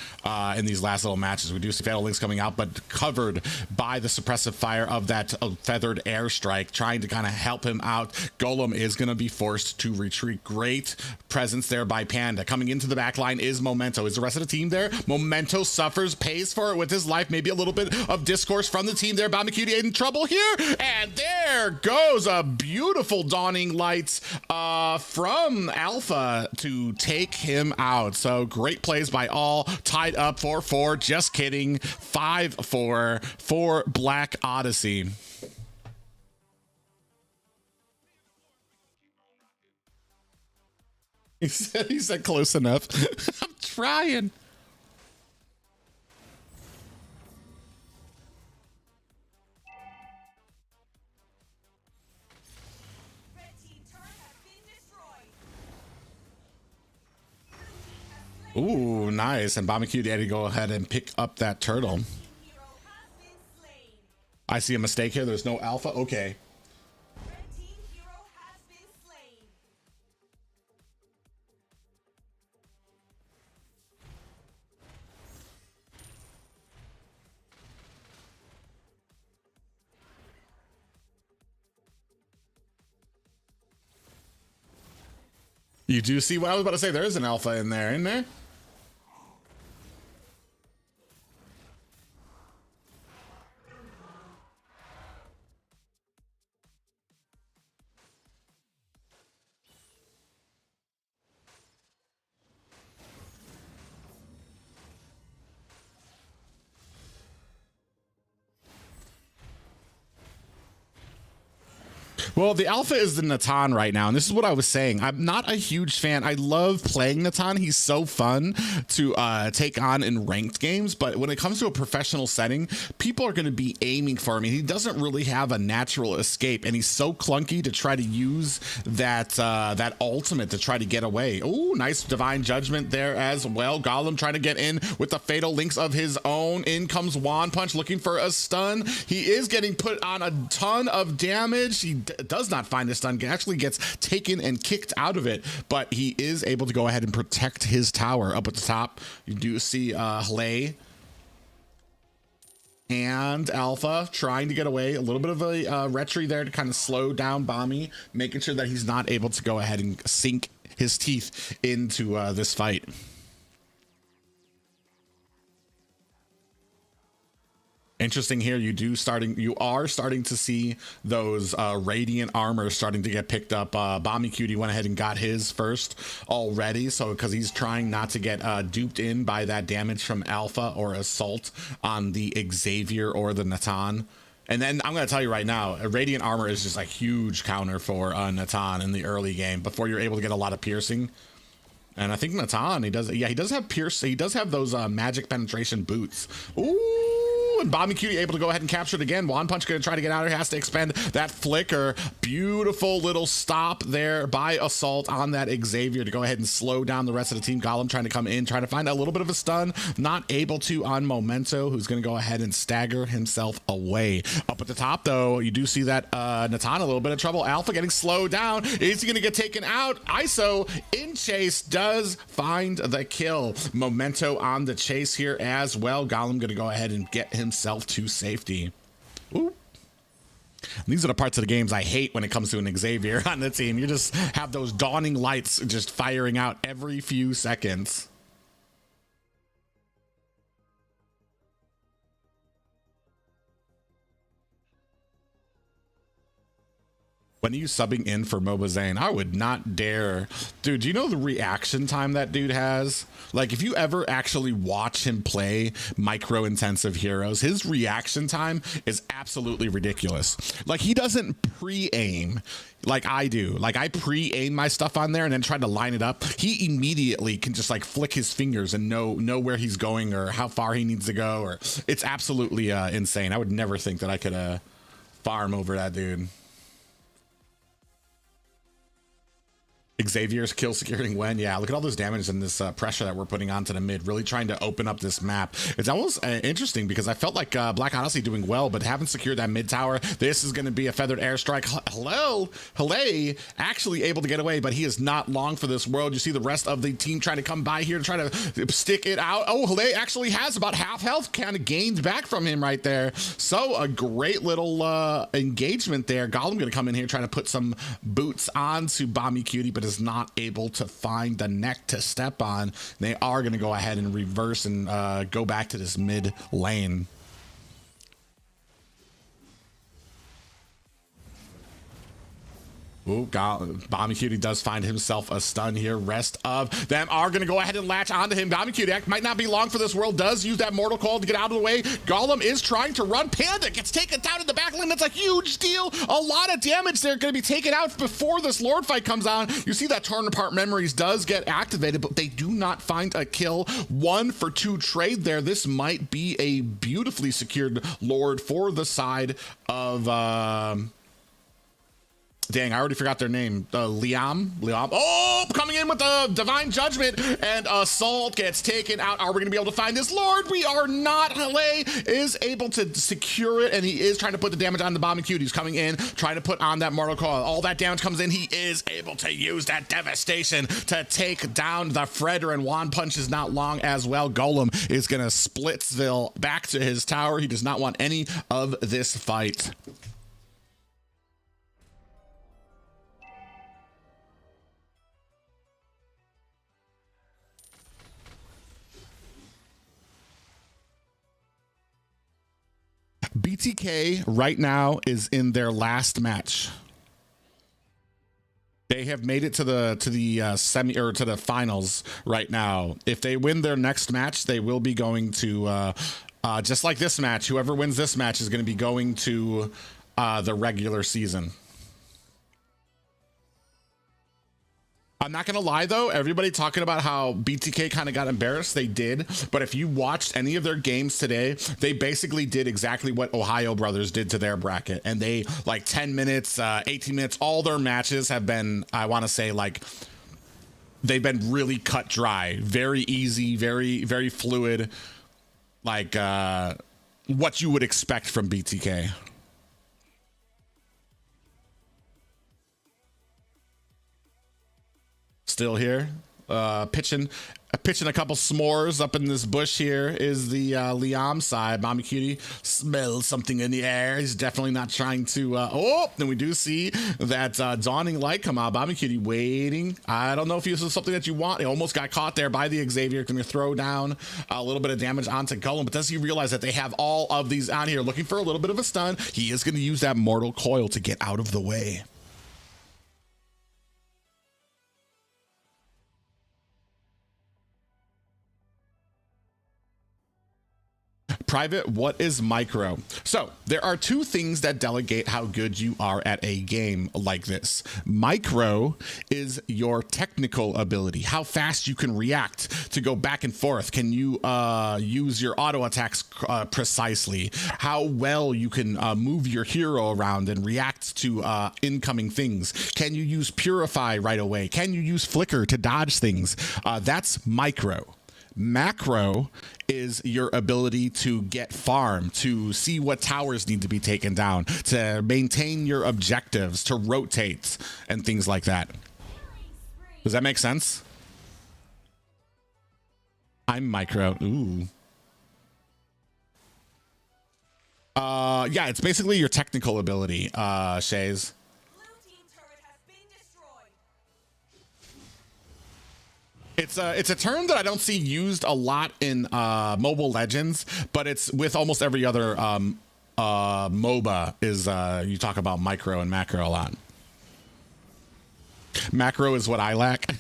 in these last little matches. We do see Fatal Links coming out, but covered by the suppressive fire of that feathered airstrike, trying to kind of help him out. Golem is going to be forced to retreat. Great presence there by Panda. Coming into the back line is Memento. Is the rest of the team there? Memento suffers, pays for it with his life. Maybe a little bit of discourse from the team there. Bamacuti in trouble here, and there goes a beautiful Dawning Lights from Alpha to take him out. So great plays by all. Tied up 4-4. Just kidding. 5-4 for Black Odyssey. He said close enough. I'm trying. Ooh, nice. And Barbecue Daddy go ahead and pick up that turtle. I see a mistake here. There's no alpha. Okay. You do see what I was about to say. There is an alpha in there, isn't there? Well, the alpha is the Natan right now, and this is what I was saying. I'm not a huge fan. I love playing Natan. He's so fun to take on in ranked games, but when it comes to a professional setting, people are going to be aiming for him. He doesn't really have a natural escape, and he's so clunky to try to use that that ultimate to try to get away. Oh, nice Divine Judgment there as well. Gollum trying to get in with the Fatal Links of his own. In comes One Punch looking for a stun. He is getting put on a ton of damage. He does not find a stun, actually gets taken and kicked out of it, but he is able to go ahead and protect his tower. Up at the top, you do see Halay and Alpha trying to get away. A little bit of a retry there to kind of slow down Bommy, making sure that he's not able to go ahead and sink his teeth into this fight. Interesting here, you are starting to see those radiant armor starting to get picked up. Bommy Cutie went ahead and got his first already, so because he's trying not to get duped in by that damage from Alpha or Assault on the Xavier or the Natan. And then I'm going to tell you right now, radiant armor is just a huge counter for Natan in the early game before you're able to get a lot of piercing. And I think Natan, he does have pierce. He does have those magic penetration boots. Ooh. And Bomby Cutie able to go ahead and capture it again. One Punch going to try to get out of here. Has to expend that flicker. Beautiful little stop there by Assault on that Xavier to go ahead and slow down the rest of the team. Golem trying to come in, trying to find a little bit of a stun. Not able to on Memento, who's going to go ahead and stagger himself away. Up at the top, though, you do see that Natan a little bit of trouble. Alpha getting slowed down. Is he going to get taken out? ISO in chase does find the kill. Memento on the chase here as well. Golem going to go ahead and get himself to safety. Ooh. These are the parts of the games I hate when it comes to an Xavier on the team. You just have those dawning lights just firing out every few seconds. When are you subbing in for Mobazane? I would not dare. Dude, do you know the reaction time that dude has? Like, if you ever actually watch him play micro-intensive heroes, his reaction time is absolutely ridiculous. Like, he doesn't pre-aim like I do. Like, I pre-aim my stuff on there and then try to line it up. He immediately can just, like, flick his fingers and know where he's going or how far he needs to go. Or it's absolutely insane. I would never think that I could farm over that dude. Xavier's kill securing when, yeah, look at all this damage and this pressure that we're putting onto the mid, really trying to open up this map. It's almost interesting because I felt like Black Odyssey doing well, but haven't secured that mid tower. This is going to be a feathered airstrike. Hello, actually able to get away, but he is not long for this world. You see the rest of the team trying to come by here to try to stick it out. Oh, Hale actually has about half health, kind of gained back from him right there. So a great little engagement there. Golem going to come in here trying to put some boots on to Bomby Cutie, but is not able to find the neck to step on. They are going to go ahead and reverse and go back to this mid lane. Ooh, Bomby Cutie does find himself a stun here. Rest of them are going to go ahead and latch onto him. Bomby Cutie might not be long for this world. Does use that Mortal Call to get out of the way. Golem is trying to run. Panda gets taken down in the back lane. That's a huge deal. A lot of damage there going to be taken out before this Lord fight comes on. You see that Torn Apart Memories does get activated, but they do not find a kill. 1 for 2 trade there. This might be a beautifully secured Lord for the side of... Dang, I already forgot their name. Liam. Oh, coming in with the Divine Judgment, and Assault gets taken out. Are we going to be able to find this Lord? We are not. Hale is able to secure it, and he is trying to put the damage on the Bomb and Cutie. He's coming in, trying to put on that Mortal Call. All that damage comes in. He is able to use that devastation to take down the Fredder, and One Punch is not long as well. Golem is going to Splitsville back to his tower. He does not want any of this fight. BTK right now is in their last match. They have made it to the semi or to the finals right now. If they win their next match, they will be going to just like this match. Whoever wins this match is going to be going to the regular season. I'm not gonna lie though, everybody talking about how BTK kind of got embarrassed. They did, but if you watched any of their games today, they basically did exactly what Ohio Brothers did to their bracket, and they like 10 minutes, 18 minutes. All their matches have been, I want to say, like they've been really cut dry, very easy, very very fluid, like what you would expect from BTK. Still here. Pitching a couple s'mores up in this bush here is the Liam side. Mommy Cutie smells something in the air. He's definitely not trying to. Then we do see that dawning light come out. Mommy Cutie waiting. I don't know if this is something that you want. He almost got caught there by the Xavier. Going to throw down a little bit of damage onto Golem. But does he realize that they have all of these on here looking for a little bit of a stun? He is going to use that Mortal Coil to get out of the way. Private, what is micro? So there are two things that delegate how good you are at a game like this. Micro is your technical ability, how fast you can react to go back and forth. Can you use your auto attacks precisely? How well you can move your hero around and react to incoming things? Can you use Purify right away? Can you use Flicker to dodge things? That's micro. Macro is your ability to get farm, to see what towers need to be taken down, to maintain your objectives, to rotate, and things like that. Does that make sense? I'm micro. Ooh. Yeah, it's basically your technical ability, Shays. It's a term that I don't see used a lot in Mobile Legends, but it's with almost every other MOBA is you talk about micro and macro a lot. Macro is what I lack.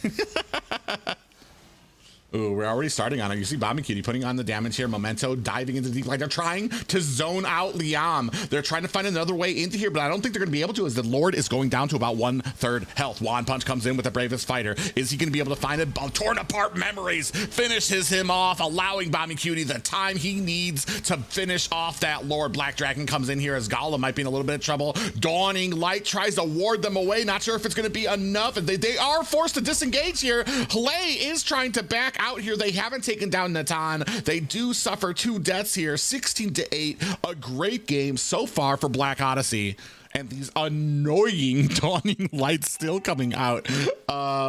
Ooh, we're already starting on it. You see Bomby Cutie putting on the damage here. Memento diving into the deep line. They're trying to zone out Liam. They're trying to find another way into here, but I don't think they're going to be able to, as the Lord is going down to about 1/3 health. Juan Punch comes in with the bravest fighter. Is he going to be able to find it? Torn apart memories finishes him off, allowing Bomby Cutie the time he needs to finish off that Lord. Black Dragon comes in here as Golem might be in a little bit of trouble. Dawning Light tries to ward them away. Not sure if it's going to be enough. They are forced to disengage here. Hlei is trying to back out here. They haven't taken down Natan. They do suffer 2 deaths here. 16-8. A great game so far for Black Odyssey. And these annoying Dawning Lights still coming out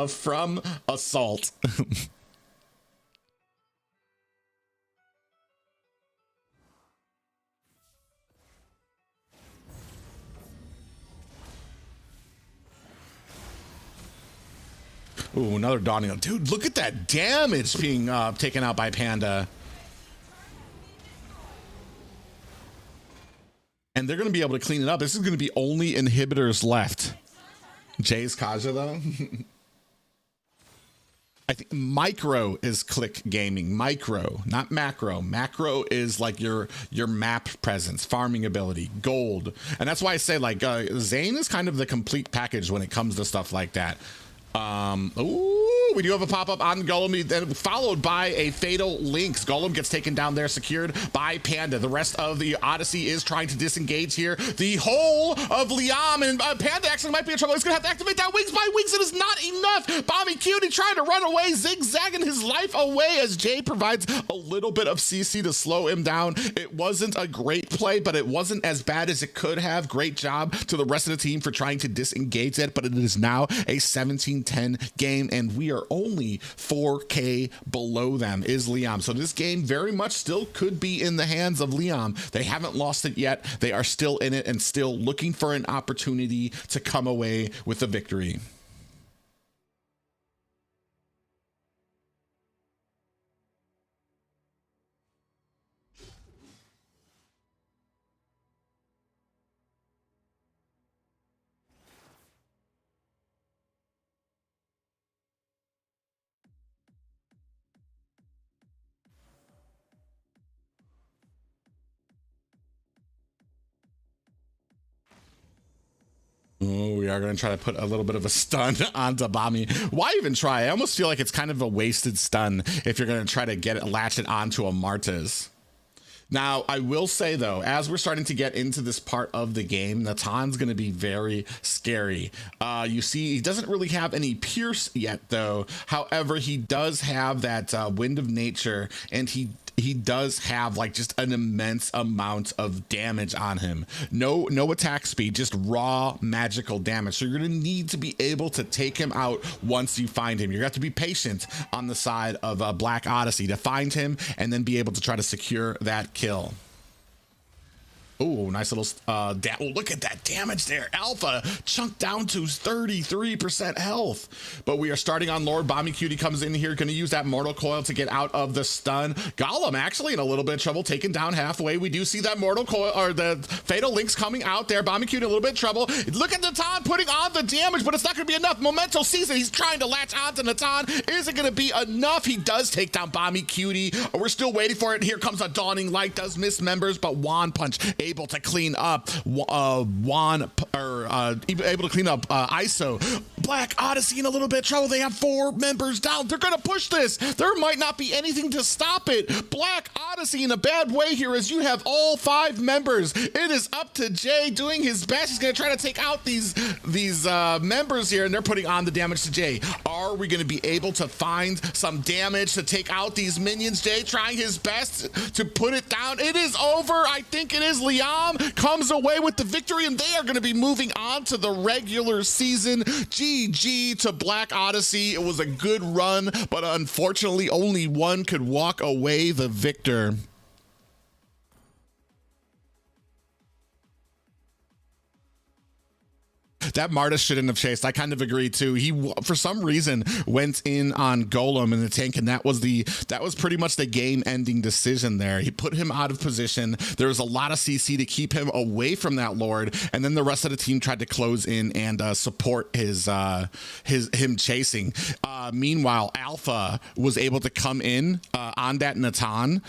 from Assault. Ooh, another Dawning. Dude, look at that damage being taken out by Panda. And they're going to be able to clean it up. This is going to be only inhibitors left. Jay's Kaja, though. I think micro is click gaming. Micro, not macro. Macro is like your map presence, farming ability, gold. And that's why I say, like, Zane is kind of the complete package when it comes to stuff like that. Ooh, we do have a pop-up on Golem, then followed by a fatal Lynx. Golem gets taken down there, secured by Panda. The rest of the Odyssey is trying to disengage here. The whole of Liam and Panda actually might be in trouble. He's gonna have to activate that Wings by Wings. It is not enough. Bomby Cutie trying to run away, zigzagging his life away as Jay provides a little bit of CC to slow him down. It wasn't a great play, but it wasn't as bad as it could have. Great job to the rest of the team for trying to disengage it, but it is now a 17-10 game, and we are only 4K below them is Liam. So this game very much still could be in the hands of Liam. They haven't lost it yet. They are still in it and still looking for an opportunity to come away with a victory. Oh, we are going to try to put a little bit of a stun onto Bami. Why even try? I almost feel like it's kind of a wasted stun if you're going to try to get it, latch it onto a Martez. Now, I will say, though, as we're starting to get into this part of the game, Natan's going to be very scary. You see, he doesn't really have any Pierce yet, though. However, he does have that Wind of Nature, and he he does have like just an immense amount of damage on him. No attack speed, just raw magical damage. So you're gonna need to be able to take him out once you find him. You're gonna have to be patient on the side of Black Odyssey to find him and then be able to try to secure that kill. Oh, nice little oh, look at that damage there. Alpha chunked down to 33% health. But we are starting on Lord. Bomby Cutie comes in here, going to use that Mortal Coil to get out of the stun. Golem actually in a little bit of trouble, taken down halfway. We do see that Mortal Coil, or the Fatal Links coming out there. Bomby Cutie a little bit of trouble. Look at Natan putting on the damage, but it's not going to be enough. Memento sees it. He's trying to latch onto Natan. Is it going to be enough? He does take down Bomby Cutie. We're still waiting for it. Here comes a Dawning Light. Does miss members, but Wand Punch able to clean up able to clean up ISO. Black Odyssey in a little bit of trouble. They have 4 members down. They're gonna push this. There might not be anything to stop it. Black Odyssey in a bad way here as you have all 5 members. It is up to Jay doing his best. He's gonna try to take out these members here, and they're putting on the damage to Jay. Are we gonna be able to find some damage to take out these minions? Jay trying his best to put it down. It is over. I think it is. Liam comes away with the victory, and they are going to be moving on to the regular season. GG to Black Odyssey. It was a good run, but unfortunately only one could walk away the victor. That Martis shouldn't have chased. I kind of agree too. He, for some reason, went in on Golem in the tank, and that was pretty much the game-ending decision there. He put him out of position. There was a lot of CC to keep him away from that Lord, and then the rest of the team tried to close in and support him chasing. Meanwhile, Alpha was able to come in on that Natan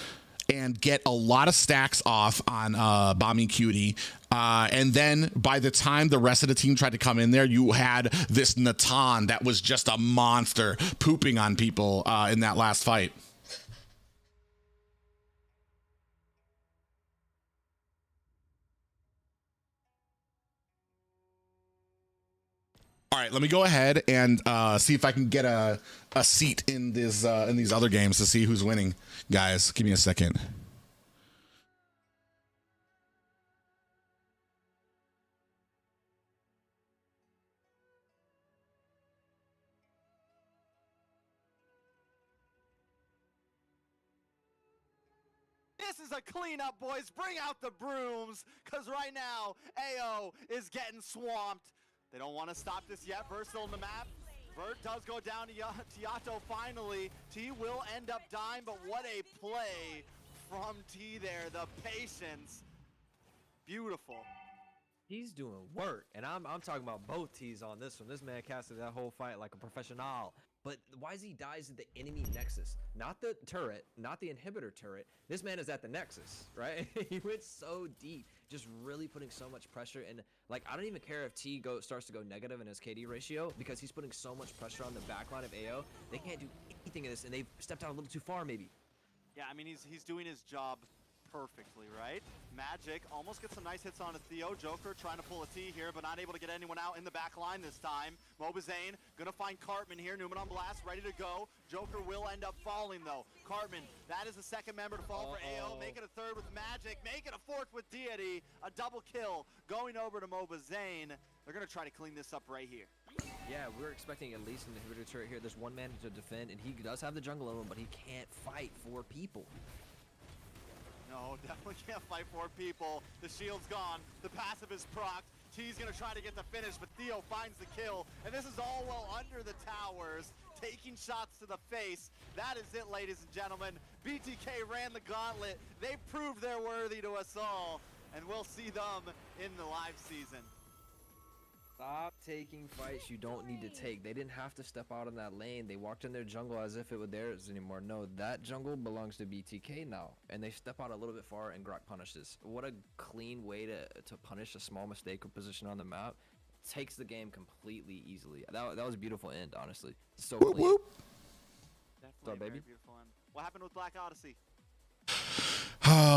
and get a lot of stacks off on Bomby Cutie. And then by the time the rest of the team tried to come in there, you had this Natan that was just a monster pooping on people in that last fight. All right, let me go ahead and see if I can get a seat in these other games to see who's winning. Guys, give me a second. This is a cleanup, boys. Bring out the brooms, because right now, AO is getting swamped. They don't want to stop this yet. Vert still on the map. Vert does go down to Yato finally. T will end up dying, but what a play from T there. The patience. Beautiful. He's doing work, and I'm talking about both T's on this one. This man casted that whole fight like a professional. But YZ dies at the enemy nexus, not the turret, not the inhibitor turret. This man is at the nexus, right? He went so deep, just really putting so much pressure. And like, I don't even care if T starts to go negative in his KD ratio, because he's putting so much pressure on the backline of AO. They can't do anything in this, and they've stepped out a little too far, maybe. Yeah, I mean, he's doing his job perfectly, right? Magic almost gets some nice hits on a Theo. Joker trying to pull a T here, but not able to get anyone out in the back line this time. Mobazane gonna find Cartman here. Newman on blast, ready to go. Joker will end up falling though. Cartman, that is the second member to fall for AO. Make it a third with Magic. Make it a fourth with Deity. A double kill going over to Mobazane. They're gonna try to clean this up right here. Yeah, we're expecting at least an inhibitor turret here. There's one man to defend, and he does have the jungle in him, but he can't fight 4 people. No, definitely can't fight 4 people. The shield's gone. The passive is procced. T's gonna try to get the finish, but Theo finds the kill. And this is all well under the towers, taking shots to the face. That is it, ladies and gentlemen. BTK ran the gauntlet. They proved they're worthy to us all. And we'll see them in the live season. Stop taking fights you don't need to take. They didn't have to step out in that lane. They walked in their jungle as if it was theirs anymore. No, that jungle belongs to BTK now. And they step out a little bit far, and Grok punishes. What a clean way to punish a small mistake or position on the map. Takes the game completely easily. That was a beautiful end, honestly. So whoop, clean. whoop. Definitely a very beautiful end. What happened with Black Odyssey?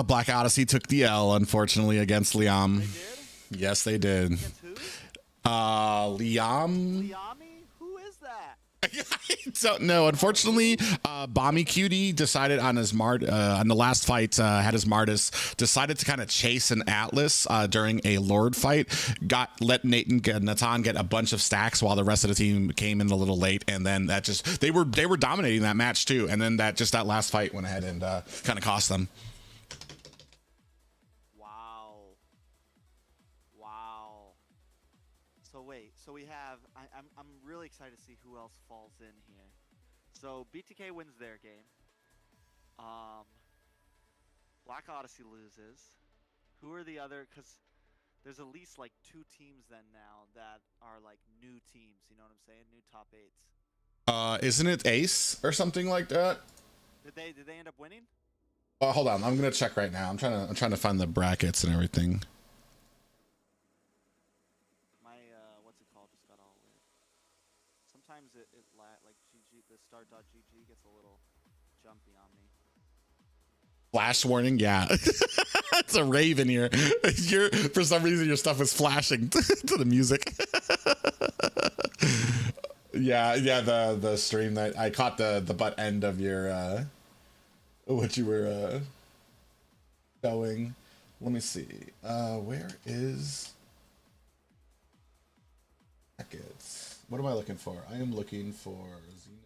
Black Odyssey took the L, unfortunately, against Liam. They did? Yes, they did. Against who? Liam. Liami? Who is that? I don't know. Unfortunately, Bommy Cutie decided on his on the last fight, had his Martis, decided to kind of chase an Atlas during a Lord fight. Let Natan get a bunch of stacks while the rest of the team came in a little late, and then that just they were dominating that match too. And then that last fight went ahead and kind of cost them. Wow. So wait, so we have I'm really excited to see who else falls in here. So BTK wins their game. Black Odyssey loses. Who are the other? Because there's at least like 2 teams then now that are like new teams. You know what I'm saying? New top 8s. Isn't it Ace or something like that? Did they end up winning? Hold on, I'm gonna check right now. I'm trying to find the brackets and everything. My what's it called just got all weird. Sometimes it like GG the start.gg gets a little jumpy on me. Flash warning, yeah. It's a rave in here. For some reason your stuff was flashing to the music. yeah, the stream that I caught the butt end of your what you were showing. Let me see. Where is brackets? What am I looking for? I am looking for Xena.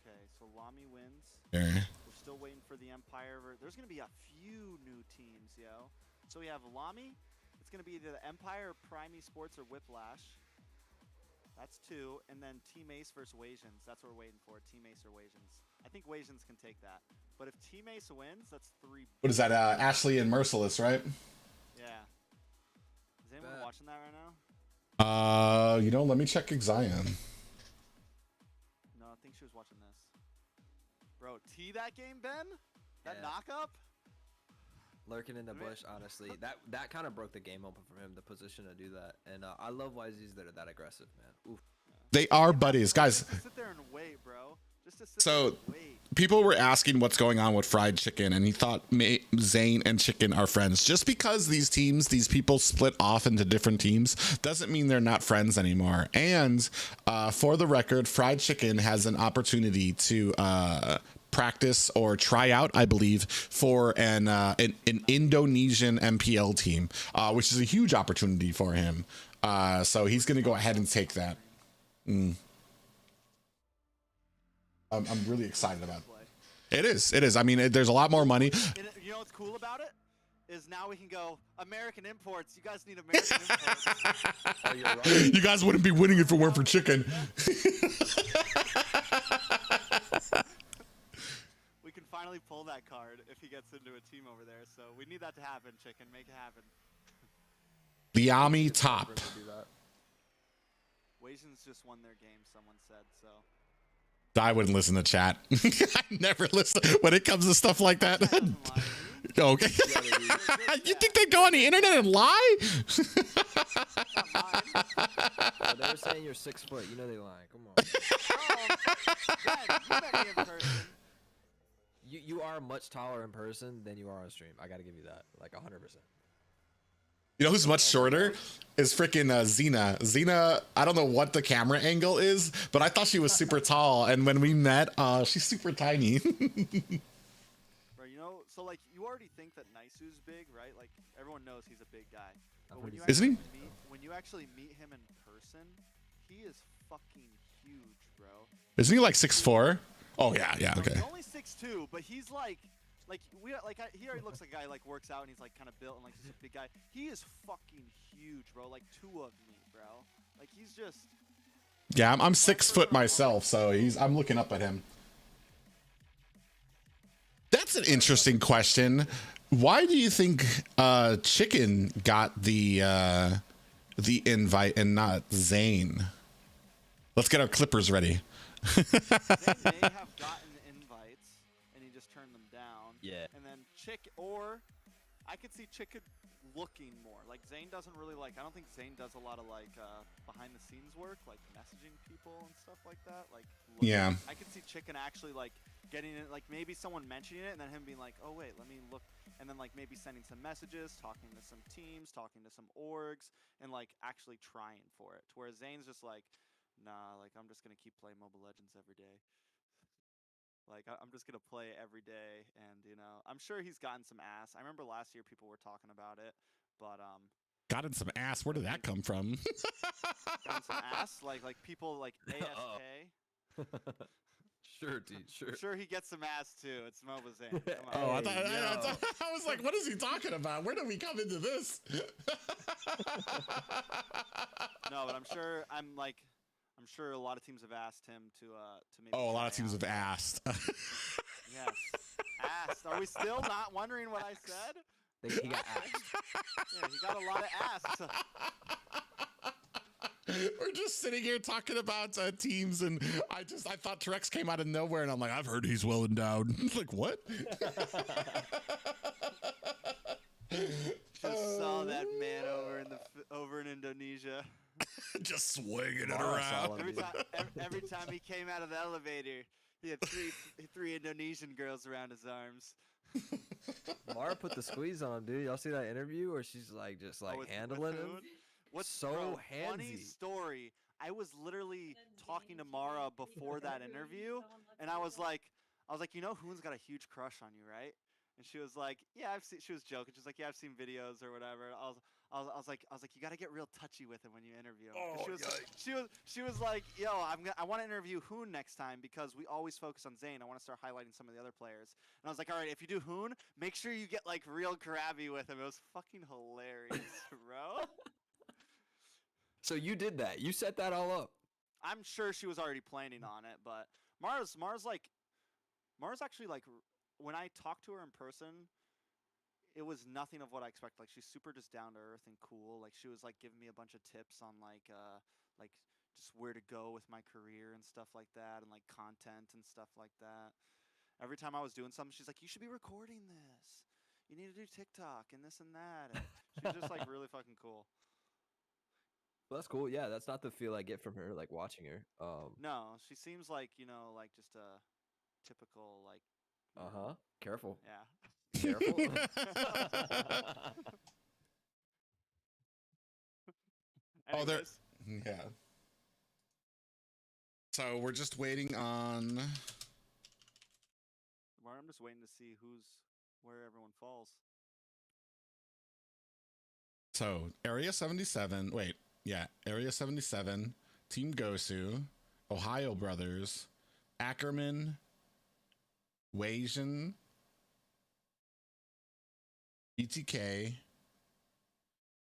Okay, so Lami wins. There. We're still waiting for the Empire. There's gonna be a few new teams, yo. So we have Lami. It's gonna be either the Empire, Prime Esports, or Whiplash. That's 2, and then Team Ace versus Wasians. That's what we're waiting for. Team Ace or Wasians. I think Wasians can take that. But if Team Ace wins, that's 3. What is that? Ashley and Merciless, right? Yeah. Is anyone watching that right now? Let me check Zion. No, I think she was watching this. Bro, that game, Ben? That knock-up? Lurking in the bush, honestly. That kind of broke the game open for him, the position to do that. And I love YZs that are that aggressive, man. Oof. They are buddies, guys. Just to sit there and wait, bro. Just to sit So there and wait. people were asking what's going on with Fried Chicken, and he thought Zane and Chicken are friends. Just because these people split off into different teams doesn't mean they're not friends anymore. And for the record, Fried Chicken has an opportunity to practice or try out, I believe, for an Indonesian MPL team, which is a huge opportunity for him. So he's going to go ahead and take that. I'm really excited about it. It is. I mean, there's a lot more money. You know what's cool about it? Is now we can go American imports. You guys need American imports. Oh, you're right. You guys wouldn't be winning if it weren't for Chicken. We can finally pull that card if he gets into a team over there. So we need that to happen, Chicken. Make it happen. Liami top. Wasians just won their game, someone said, so. I wouldn't listen to chat. I never listen when it comes to stuff like that. Okay. You think they go on the internet and lie? Well, they were saying you're 6 foot. You know they lying. Come on. Ben, you met me in person. You are much taller in person than you are on stream. I gotta give you that. Like 100%. You know who's much shorter? Is freaking Xena. Xena, I don't know what the camera angle is, but I thought she was super tall. And when we met, she's super tiny. Bro, you know, so like you already think that Naisu's big, right? Like everyone knows he's a big guy. But when you Isn't he? when you actually meet him in person, he is fucking huge, bro. Isn't he like 6'4"? Oh yeah, okay. He's only 6'2", but he's he already looks like a guy like works out and he's like kind of built and like he's a big guy. He is fucking huge, bro. Like 2 of me, bro. Like he's just. Yeah, I'm 6 foot myself, so I'm looking up at him. That's an interesting question. Why do you think Chicken got the invite and not Zane? Let's get our clippers ready. Zane may have gotten invites and he just turned them down. Yeah. And then or I could see Chicken looking more. Like Zane doesn't really I don't think Zane does a lot of behind the scenes work, like messaging people and stuff like that. Yeah. I could see Chicken actually getting it, maybe someone mentioning it and then him being like, oh wait, let me look, and then maybe sending some messages, talking to some teams, talking to some orgs, and actually trying for it. To where Zane's just nah, like I'm just gonna keep playing Mobile Legends every day. Like I'm just gonna play it every day, and you know, I'm sure he's gotten some ass. I remember last year people were talking about it, but Gotten some ass. Where did that come from? gotten some ass, like people like ASK. Sure, dude. Sure. I'm sure he gets some ass too. It's Mobile Zane. Come on. Oh, Hey, I was like, what is he talking about? Where did we come into this? No, but I'm sure a lot of teams have asked him to maybe. Oh, a lot of try teams out. have asked. Yes, asked. Are we still not wondering what I said? he got axed. Yeah, he got a lot of ass. We're just sitting here talking about teams, and I thought Trex came out of nowhere, and I'm like, I've heard he's well endowed. Like, what? Just saw that man over in Indonesia. Just swinging it Mara saw around. him. Every time he came out of the elevator, he had three Indonesian girls around his arms. Mara put the squeeze on him, dude. Y'all see that interview where she's like just like with handling him? Hoon? What's So bro, funny handsy. story. I was literally talking to Mara before that interview, and I was like, you know, Hoon's got a huge crush on you, right? And she was like, yeah, I've seen. She was joking. She was like, yeah, I've seen videos or whatever. I was like, you gotta get real touchy with him when you interview him. She was like, yo, I want to interview Hoon next time because we always focus on Zane. I want to start highlighting some of the other players. And I was like, all right, if you do Hoon, make sure you get like real grabby with him. It was fucking hilarious, bro. So you did that. You set that all up. I'm sure she was already planning on it, but Mara's actually like, when I talked to her in person, it was nothing of what I expected. Like she's super just down to earth and cool. Like she was like giving me a bunch of tips on like just where to go with my career and stuff like that, and like content and stuff like that. Every time I was doing something, she's like, "You should be recording this. You need to do TikTok and this and that." And she's just like really fucking cool. Well, that's cool. Yeah, that's not the feel I get from her, like watching her. No, she seems like, you know, like just a typical like. Careful. Yeah. Careful. Oh, there. Anyways, Yeah. So we're just waiting on. I'm just waiting to see where everyone falls. So Area 77. Wait, yeah, Area 77, Team Gosu, Ohio Brothers, Ackerman, Wasian, BTK,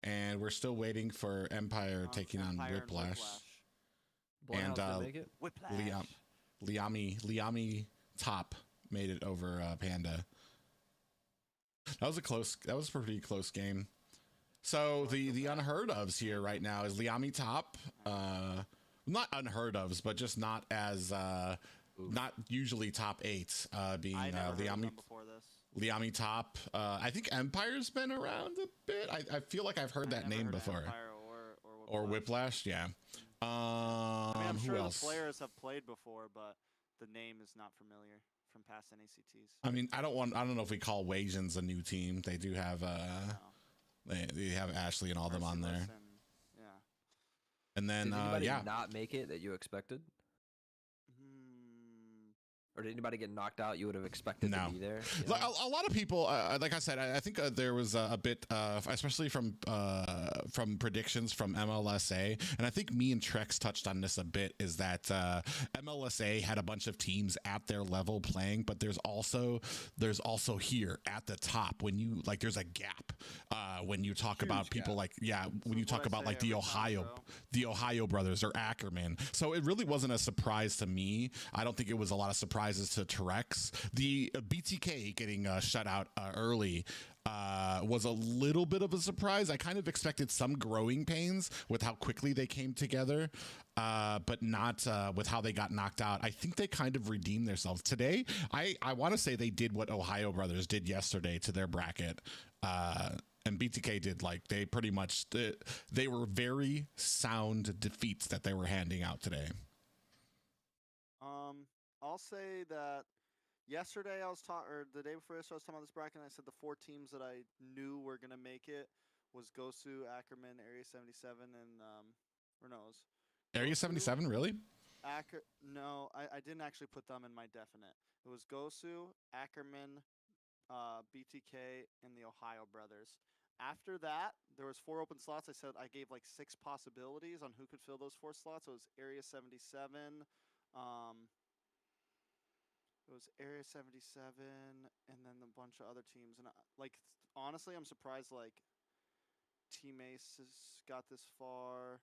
and we're still waiting for Empire taking on Empire and Whiplash. Bloodhound's gonna And, make it? Whiplash. Liami Top made it over Panda. That was a pretty close game. So the unheard ofs here right now is Liami Top. Not unheard ofs, but just not as not usually top 8. Being I never heard of Liami them before this. Liami Top. I think Empire's been around a bit. I feel like I've heard I that never name heard of before. Empire Or Whiplash, yeah. I mean, I'm Who sure else? the players have played before, but the name is not familiar from past NACTs. I mean, I don't know if we call Wasians a new team. They do have No. they have Ashley and all them on there. Merciless and, yeah. And then Did anybody yeah. not make it that you expected? Or did anybody get knocked out you would have expected No. to be there? You A know? lot of people, like I said, I think there was a bit, especially from predictions from MLSA, and I think me and Trex touched on this a bit, is that MLSA had a bunch of teams at their level playing, but there's also here at the top when you like there's a gap when you talk about people like when you talk about like the Ohio brothers or Ackerman. So it really wasn't a surprise to me. I don't think it was a lot of surprises to Trex. The BTK getting shut out early was a little bit of a surprise. I kind of expected some growing pains with how quickly they came together, but not with how they got knocked out. I think they kind of redeemed themselves today. I want to say they did what Ohio Brothers did yesterday to their bracket. And BTK did, like, they pretty much, they were very sound defeats that they were handing out today. I'll say that yesterday I was or the day before yesterday I was talking about this bracket, and I said the 4 teams that I knew were gonna make it was Gosu, Ackerman, Area 77, and Renault's. Area 77, really? No, I didn't actually put them in my definite. It was Gosu, Ackerman, BTK, and the Ohio brothers. After that, there was 4 open slots. I said I gave like 6 possibilities on who could fill those 4 slots. It was Area 77. It was Area 77, and then a bunch of other teams. And like, honestly, I'm surprised like Team Ace has got this far.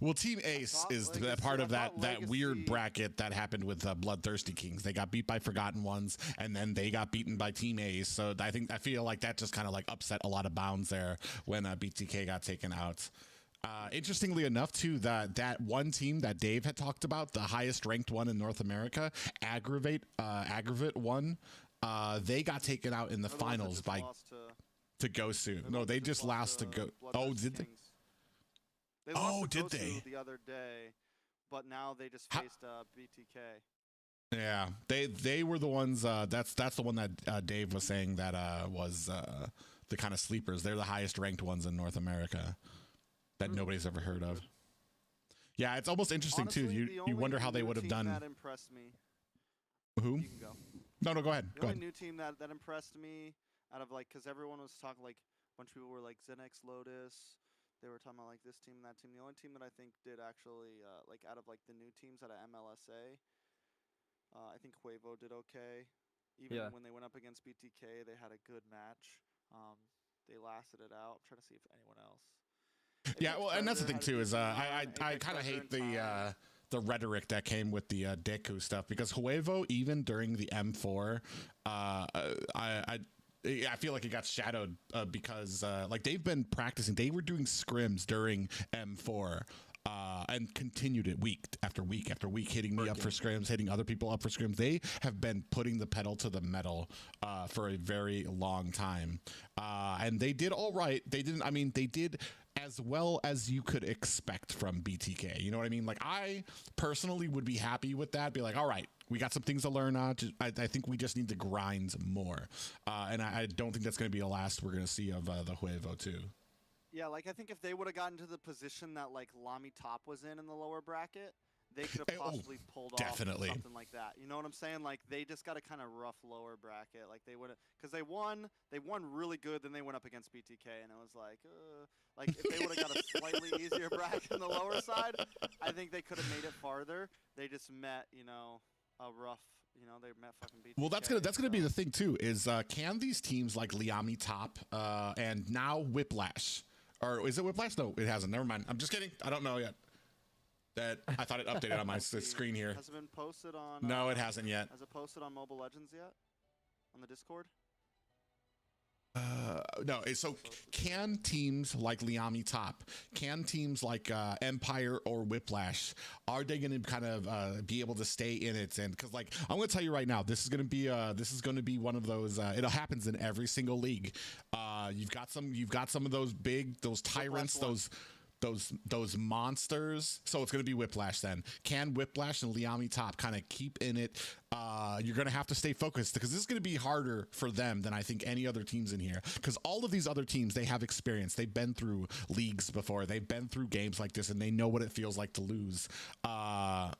Well, Team Ace is part of that weird bracket that happened with Bloodthirsty Kings. They got beat by Forgotten Ones, and then they got beaten by Team Ace. So I feel like that just kind of like upset a lot of bounds there when BTK got taken out. Interestingly enough, too, that one team that Dave had talked about, the highest ranked one in North America, Aggravate won. They got taken out in the finals by to Gosu. No, they just lost to Go. Oh, did they? They lost to Gosu the other day, but now they just faced BTK. Yeah, they were the ones. That's the one that Dave was saying that was the kind of sleepers. They're the highest ranked ones in North America that nobody's ever heard of. Yeah, it's almost interesting. Honestly, too. You wonder how they would have done. That impressed me. Who? You can go. No, go ahead. The only new team that impressed me out of like, because everyone was talking like a bunch of people were like Xenex, Lotus. They were talking about like this team and that team. The only team that I think did actually like out of like the new teams out of MLSA, I think Huevo did okay. Even when they went up against BTK, they had a good match. They lasted it out. I'm trying to see if anyone else. Yeah, well, and that's the thing too is I kind of hate the rhetoric that came with the Deku stuff, because Huevo, even during the M4, I feel like it got shadowed because like they've been practicing. They were doing scrims during M4 and continued it week after week after week, hitting me up for scrims, hitting other people up for scrims. They have been putting the pedal to the metal for a very long time, and they did all right. They did as well as you could expect from BTK. You know what I mean? Like, I personally would be happy with that. Be like, all right, we got some things to learn on. I think we just need to grind more. And I don't think that's going to be the last we're going to see of the Huevo too. Yeah, like I think if they would have gotten to the position that like Lami Top was in the lower bracket, they could have possibly pulled off something like that. You know what I'm saying? Like, they just got a kind of rough lower bracket. Like, they would have, because they won really good. Then they went up against BTK, and it was like if they would have got a slightly easier bracket on the lower side, I think they could have made it farther. They just met, a rough. They met fucking BTK. Well, that's gonna be the thing too. Is can these teams like Liami Top and now Whiplash, or is it Whiplash? No, it hasn't. Never mind. I'm just kidding. I don't know yet. That I thought it updated on my screen here. Has it been posted on? No, it hasn't yet. Has it posted on Mobile Legends yet? On the Discord? No. So can teams like Liami Top, can teams like Empire or Whiplash, are they going to kind of be able to stay in it? And because like I'm going to tell you right now, this is going to be one of those. It happens in every single league. You've got some of those tyrants, those monsters. So it's going to be Whiplash then. Can Whiplash and Liami Top kind of keep in it? You're going to have to stay focused, because this is going to be harder for them than I think any other teams in here, because all of these other teams, they have experience. They've been through leagues before. They've been through games like this, and they know what it feels like to lose a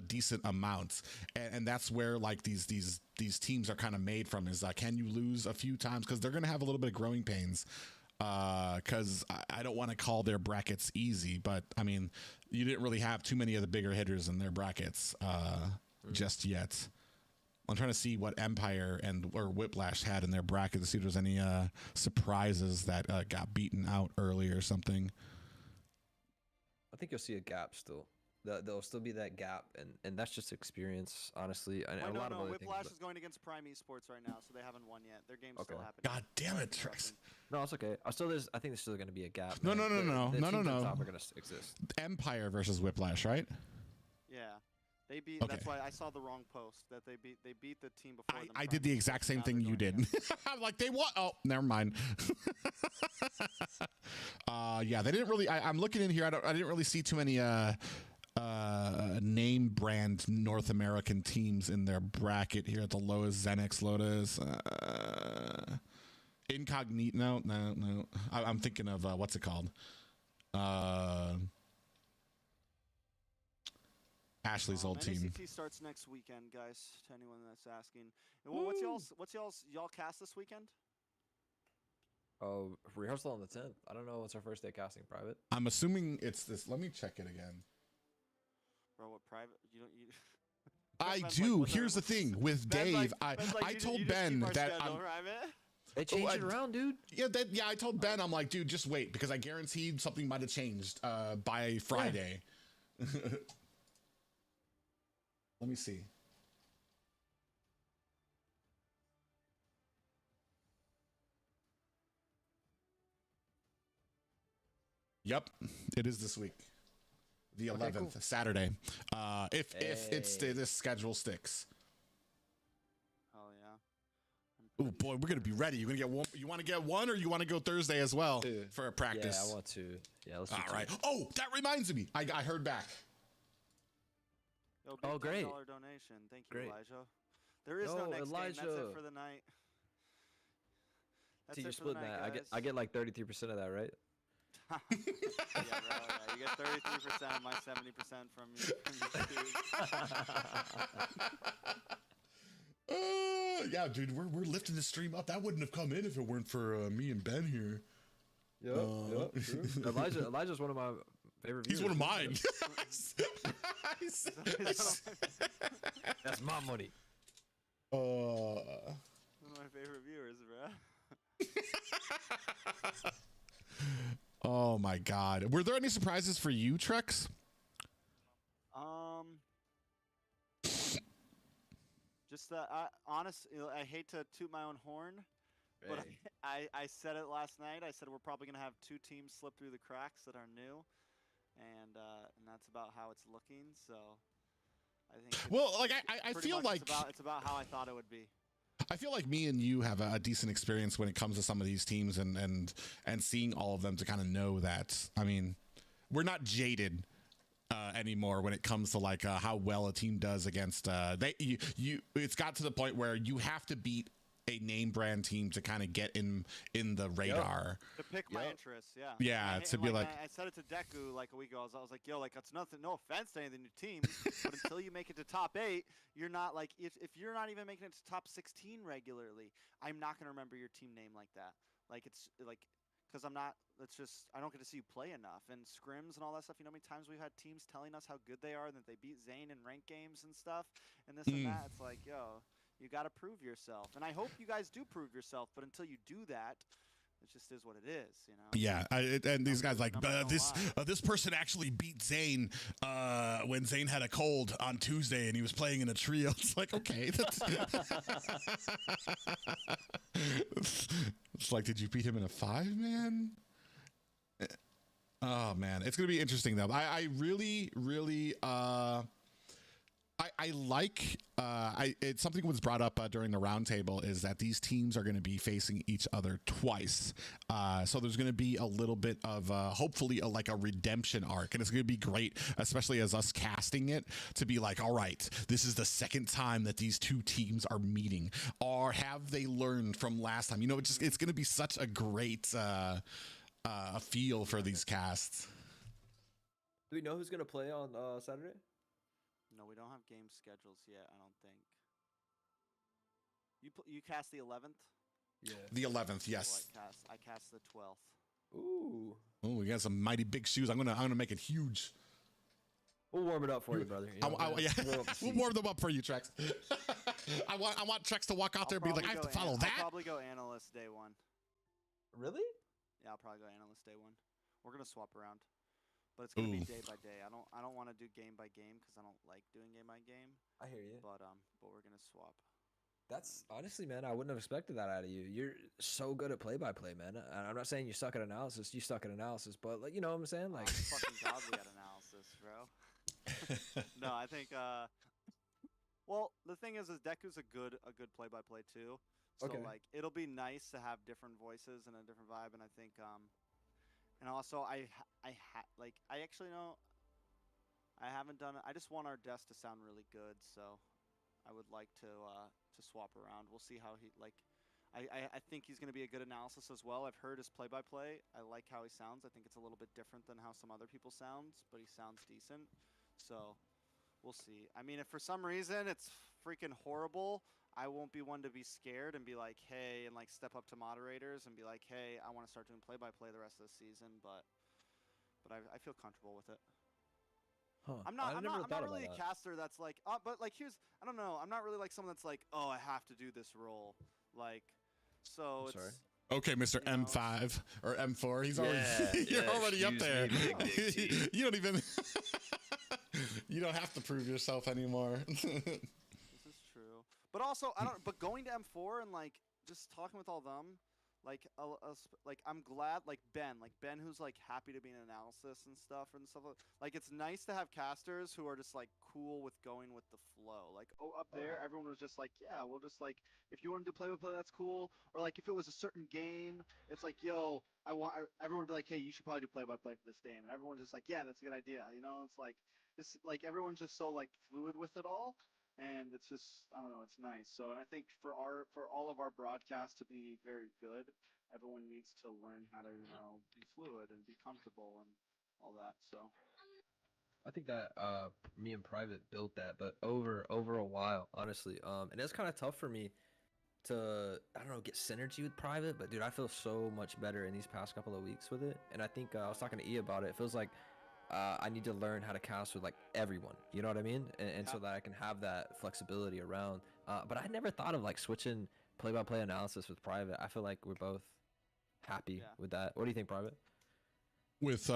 decent amount. And that's where like these teams are kind of made from, is can you lose a few times, because they're going to have a little bit of growing pains. Because I don't want to call their brackets easy, but I mean, you didn't really have too many of the bigger hitters in their brackets just yet. I'm trying to see what Empire or Whiplash had in their bracket to see if there's any surprises that got beaten out early or something. I think you'll see a gap still. There'll still be that gap, and that's just experience, honestly. And a lot of other Whiplash things, is going against Prime Esports right now, so they haven't won yet. Their game's still happening. God damn it, Trex. No, it's okay. I think there's still going to be a gap. No. The teams on No. top are going to exist. Empire versus Whiplash, right? Yeah. They beat. Okay. That's why I saw the wrong post. That they beat the team before them. I did the exact same thing you did. I'm like, they what? Oh, never mind. Yeah, they didn't really. I'm looking in here. I didn't really see too many name brand North American teams in their bracket here at the lowest. Xenex, Lotus, Incognito. No. I'm thinking of what's it called? Ashley's old team. NACT starts next weekend, guys. To anyone that's asking. And what's y'all cast this weekend? Oh, rehearsal on the 10th. I don't know what's our first day casting private. I'm assuming it's this. Let me check it again. Bro, what private? You don't. You. I Ben's do. like, Here's the thing with Dave. I told Ben that They changed it around, dude. Yeah, I told Ben, I'm like, dude, just wait because I guaranteed something might have changed by Friday. Let me see. Yep, it is this week, the 11th, cool. Saturday. If this schedule sticks. Oh yeah. Oh boy, we're gonna be ready. You're gonna get one. You want to get one, or you want to go Thursday as well for a practice? Yeah, I want to. Yeah, let's do All right. Oh, that reminds me. I heard back. Oh, great! $10 donation. Thank you, Elijah. There is no next Elijah. game. That's it for the night. That's so you're splitting that. I get like 33% of that, right? Yeah, bro. Yeah, you get 33% of my 70% from you. Yeah, dude, we're lifting the stream up. That wouldn't have come in if it weren't for me and Ben here. Yep, true. Elijah's one of my favorite viewers. He's one of mine. That's my money. One of my favorite viewers, bro. Oh my God. Were there any surprises for you, Trex? Just honestly, I hate to toot my own horn, but I said it last night. I said we're probably gonna have 2 teams slip through the cracks that are new, and that's about how it's looking. So I think. Well, like I feel like it's about how I thought it would be. I feel like me and you have a decent experience when it comes to some of these teams and seeing all of them to kind of know that. I mean, we're not jaded anymore when it comes to like how well a team does against it's got to the point where you have to beat a name brand team to kind of get in the radar. To pick my interests, yeah. Yeah, to be like I said it to Deku like a week ago. I was like, yo, like that's nothing. No offense to any of the new teams, but until you make it to top 8, you're not like if you're not even making it to top 16 regularly, I'm not gonna remember your team name like that. Like it's like because I'm not. It's just I don't get to see you play enough and scrims and all that stuff. You know how many times we've had teams telling us how good they are and that they beat Zane in ranked games and stuff and this and that. It's like, yo. You got to prove yourself, and I hope you guys do prove yourself. But until you do that, it just is what it is, you know. Yeah, and these guys like this person actually beat Zane when Zane had a cold on Tuesday, and he was playing in a trio. It's like, okay, it's like, did you beat him in a 5-man? Oh man, it's gonna be interesting though. I really I like it's something was brought up during the roundtable is that these teams are going to be facing each other twice. So there's going to be a little bit of hopefully like a redemption arc, and it's going to be great, especially as us casting it, to be like, all right, this is the second time that these 2 teams are meeting, or have they learned from last time? You know, it's going to be such a great feel for these casts. Do we know who's going to play on Saturday? No, we don't have game schedules yet, I don't think. You cast the 11th? Yeah. The 11th, yes. So I cast the 12th. Ooh. Oh, we got some mighty big shoes. I'm gonna make it huge. We'll warm it up for you, brother. We'll warm them up for you, Trex. I want Trex to walk out there and be like, I have to follow that. I'll probably go analyst day 1. Really? Yeah, I'll probably go analyst day 1. We're gonna swap around. But it's gonna be day by day. I don't want to do game by game because I don't like doing game by game. I hear you. But we're gonna swap. That's honestly, man, I wouldn't have expected that out of you. You're so good at play-by-play, man. I'm not saying you suck at analysis. You suck at analysis, but like, you know what I'm saying? Like, I'm fucking godly at analysis, bro. No, I think. Well, the thing is Deku's a good play-by-play too. So like, it'll be nice to have different voices and a different vibe, and I think and also I actually know I haven't done it. I just want our desk to sound really good, so I would like to swap around. We'll see how he like. I think he's going to be a good analysis as well. I've heard his play-by-play. I like how he sounds. I think it's a little bit different than how some other people sounds, but he sounds decent. So we'll see. I mean, if for some reason it's freaking horrible, I won't be one to be scared and be like, hey, and like step up to moderators and be like, hey, I want to start doing play-by-play the rest of the season, but I feel comfortable with it. Huh. I'm I not never thought really a about that. caster that's like, but like I don't know, I'm not really like someone that's like, oh, I have to do this role, like, so I'm it's. sorry. Okay, Mr. You know, M5 or M4. He's Yeah, already you're yeah, already up excuse there. me, big T. You don't even you don't have to prove yourself anymore. This is true, but also I don't. But going to M4 and like just talking with all them, like I'm glad like Ben, who's like happy to be in analysis and stuff. Like it's nice to have casters who are just like cool with going with the flow. Like up there, everyone was just like, yeah, we'll just like if you want to do play-by-play, that's cool. Or like if it was a certain game, it's like, yo, everyone would be like, hey, you should probably do play-by-play for this game, and everyone's just like, yeah, that's a good idea. You know, it's like this, like everyone's just so like fluid with it all. And it's just, I don't know, it's nice. So I think for all of our broadcasts to be very good, everyone needs to learn how to, be fluid and be comfortable and all that. So I think that me and Private built that, but over a while, honestly. And it's kind of tough for me to, I don't know, get synergy with Private, but dude, I feel so much better in these past couple of weeks with it. And I think I was talking to E about it. It feels like I need to learn how to cast with like everyone, you know what I mean? And so that I can have that flexibility around. But I never thought of like switching play-by-play analysis with Private. I feel like we're both happy with that. What do you think, Private? With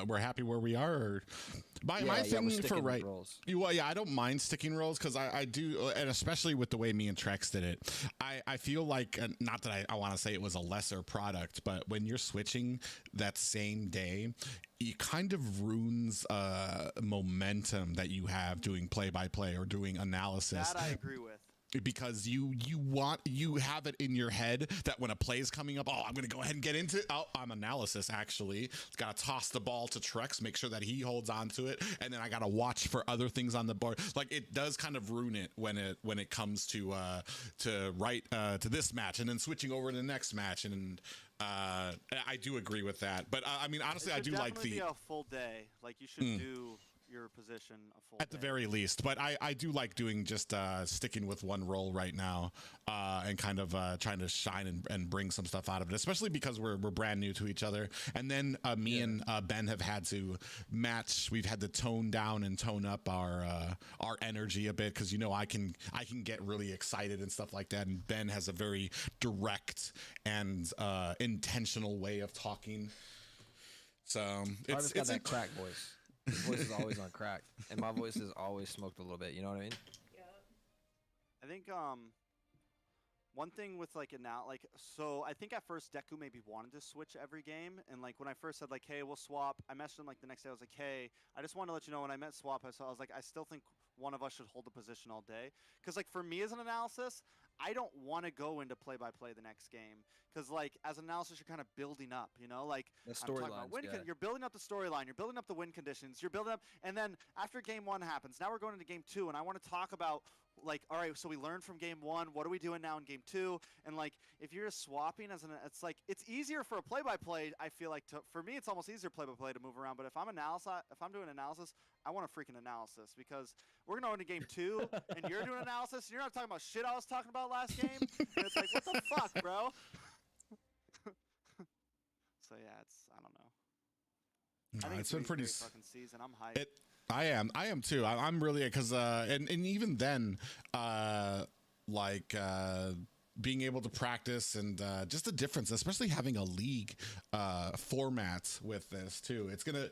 we're happy where we are. Or my we're thing for sticking right. roles. Well, yeah, I don't mind sticking roles because I do, and especially with the way me and Trex did it, I feel like not that I want to say it was a lesser product, but when you're switching that same day, it kind of ruins momentum that you have doing play-by-play or doing analysis. that I agree with. Because you have it in your head that when a play is coming up, oh, I'm gonna go ahead and get into it. Oh, I'm analysis actually. Gotta toss the ball to Trex, make sure that he holds on to it, and then I gotta watch for other things on the board. Like it does kind of ruin it when it comes to this match and then switching over to the next match. And I do agree with that. But I mean, honestly, I do like the be a full day. Like you should do your position a full at the very least. But I do like doing just sticking with one role right now and kind of trying to shine and bring some stuff out of it, especially because we're brand new to each other. And then me and Ben have had to match. We've had to tone down and tone up our energy a bit because I can get really excited and stuff like that. And Ben has a very direct and intentional way of talking. So Private's got that crack voice. His voice is always on crack, and my voice is always smoked a little bit. You know what I mean? I think one thing with like so I think at first Deku maybe wanted to switch every game, and like when I first said like, hey, we'll swap, I messaged him like the next day. I was like, hey, I just want to let you know when I met swap, I was like, I still think one of us should hold the position all day, because like for me as an analysis, I don't want to go into play-by-play the next game, because like as an analysis you're kind of building up, like The I'm talking about you're building up the storyline, you're building up the win conditions, you're building up, and then after game 1 happens, now we're going into game 2, and I want to talk about like, all right, so we learned from game 1, what are we doing now in game 2? And like if you're just swapping it's like it's easier for a play-by-play, I feel like for me it's almost easier play-by-play to move around, but if I'm doing analysis, I want a freaking analysis, because we're going to game 2 and you're doing analysis and you're not talking about shit I was talking about last game, and it's like, what the fuck, bro? So yeah, I don't know. I think it's been pretty fucking season. I'm hyped. I am too. I'm really, because and even then being able to practice and just the difference, especially having a league format with this too. It's gonna,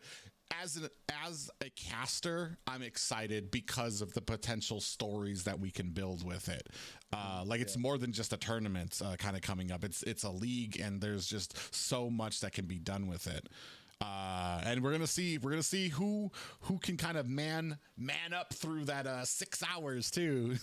as a caster, I'm excited because of the potential stories that we can build with it. It's more than just a tournament kind of coming up. It's a league, and there's just so much that can be done with it. And we're gonna see who can kind of man up through that 6 hours too.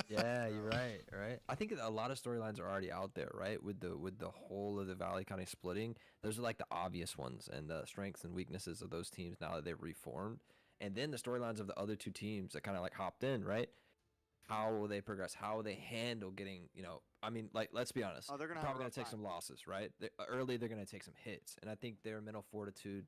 Yeah, you're right. I think a lot of storylines are already out there, right? With the whole of the Valley County splitting, those are like the obvious ones, and the strengths and weaknesses of those teams now that they've reformed, and then the storylines of the other two teams that kind of like hopped in, right? How will they progress? How will they handle getting, I mean, like, let's be honest. They're probably going to take some losses, right? Early, they're going to take some hits. And I think their mental fortitude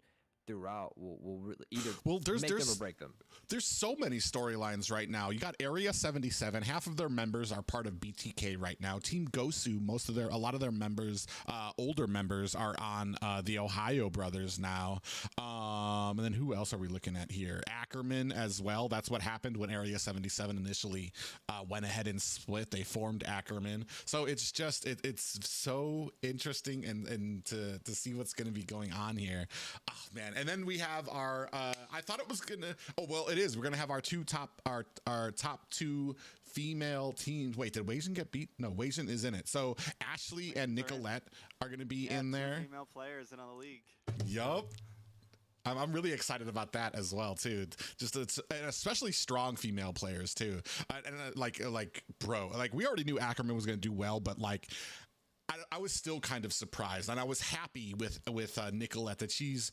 throughout will really either there's make them or break them. There's so many storylines right now. You got Area 77. Half of their members are part of BTK right now. Team Gosu, a lot of their members, older members, are on the Ohio Brothers now. And then who else are we looking at here? Ackerman as well. That's what happened when Area 77 initially went ahead and split. They formed Ackerman. So it's just it's so interesting and to see what's going to be going on here. Oh man. And then we have our I thought it was gonna it is. We're gonna have our top two female teams. Wait, did Weijin get beat? No, Weijin is in it. So Ashley and Nicolette are gonna be in there. Female players in the league. Yup. I'm really excited about that as well too. And especially strong female players too. We already knew Ackerman was going to do well, but I was still kind of surprised, and I was happy with Nicolette that she's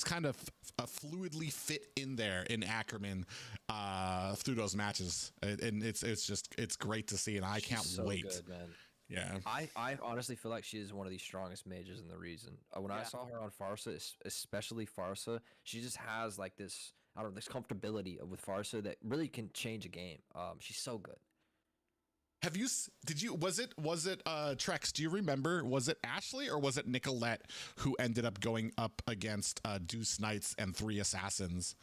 kind of fluidly fit in there in Ackerman through those matches, and it's great to see, and I can't wait. Good, man. Yeah, I honestly feel like she is one of the strongest mages in the region. When I saw her on Farsa, especially Farsa, she just has like this, I don't know, this comfortability with Farsa that really can change a game. She's so good. Was it Trex, do you remember, was it Ashley or was it Nicolette who ended up going up against Deuce Knights and 3 Assassins?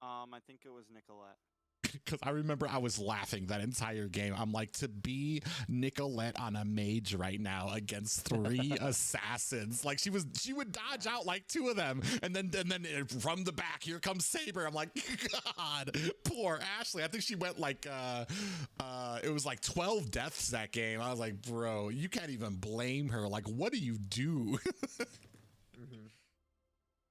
I think it was Nicolette. Because I remember I was laughing that entire game. I'm like, to be Nicolette on a mage right now against 3 assassins, like she would dodge out like 2 of them, and then from the back here comes Saber. I'm like, God, poor Ashley. I think she went like it was like 12 deaths that game. I was like, bro, you can't even blame her. Like, what do you do?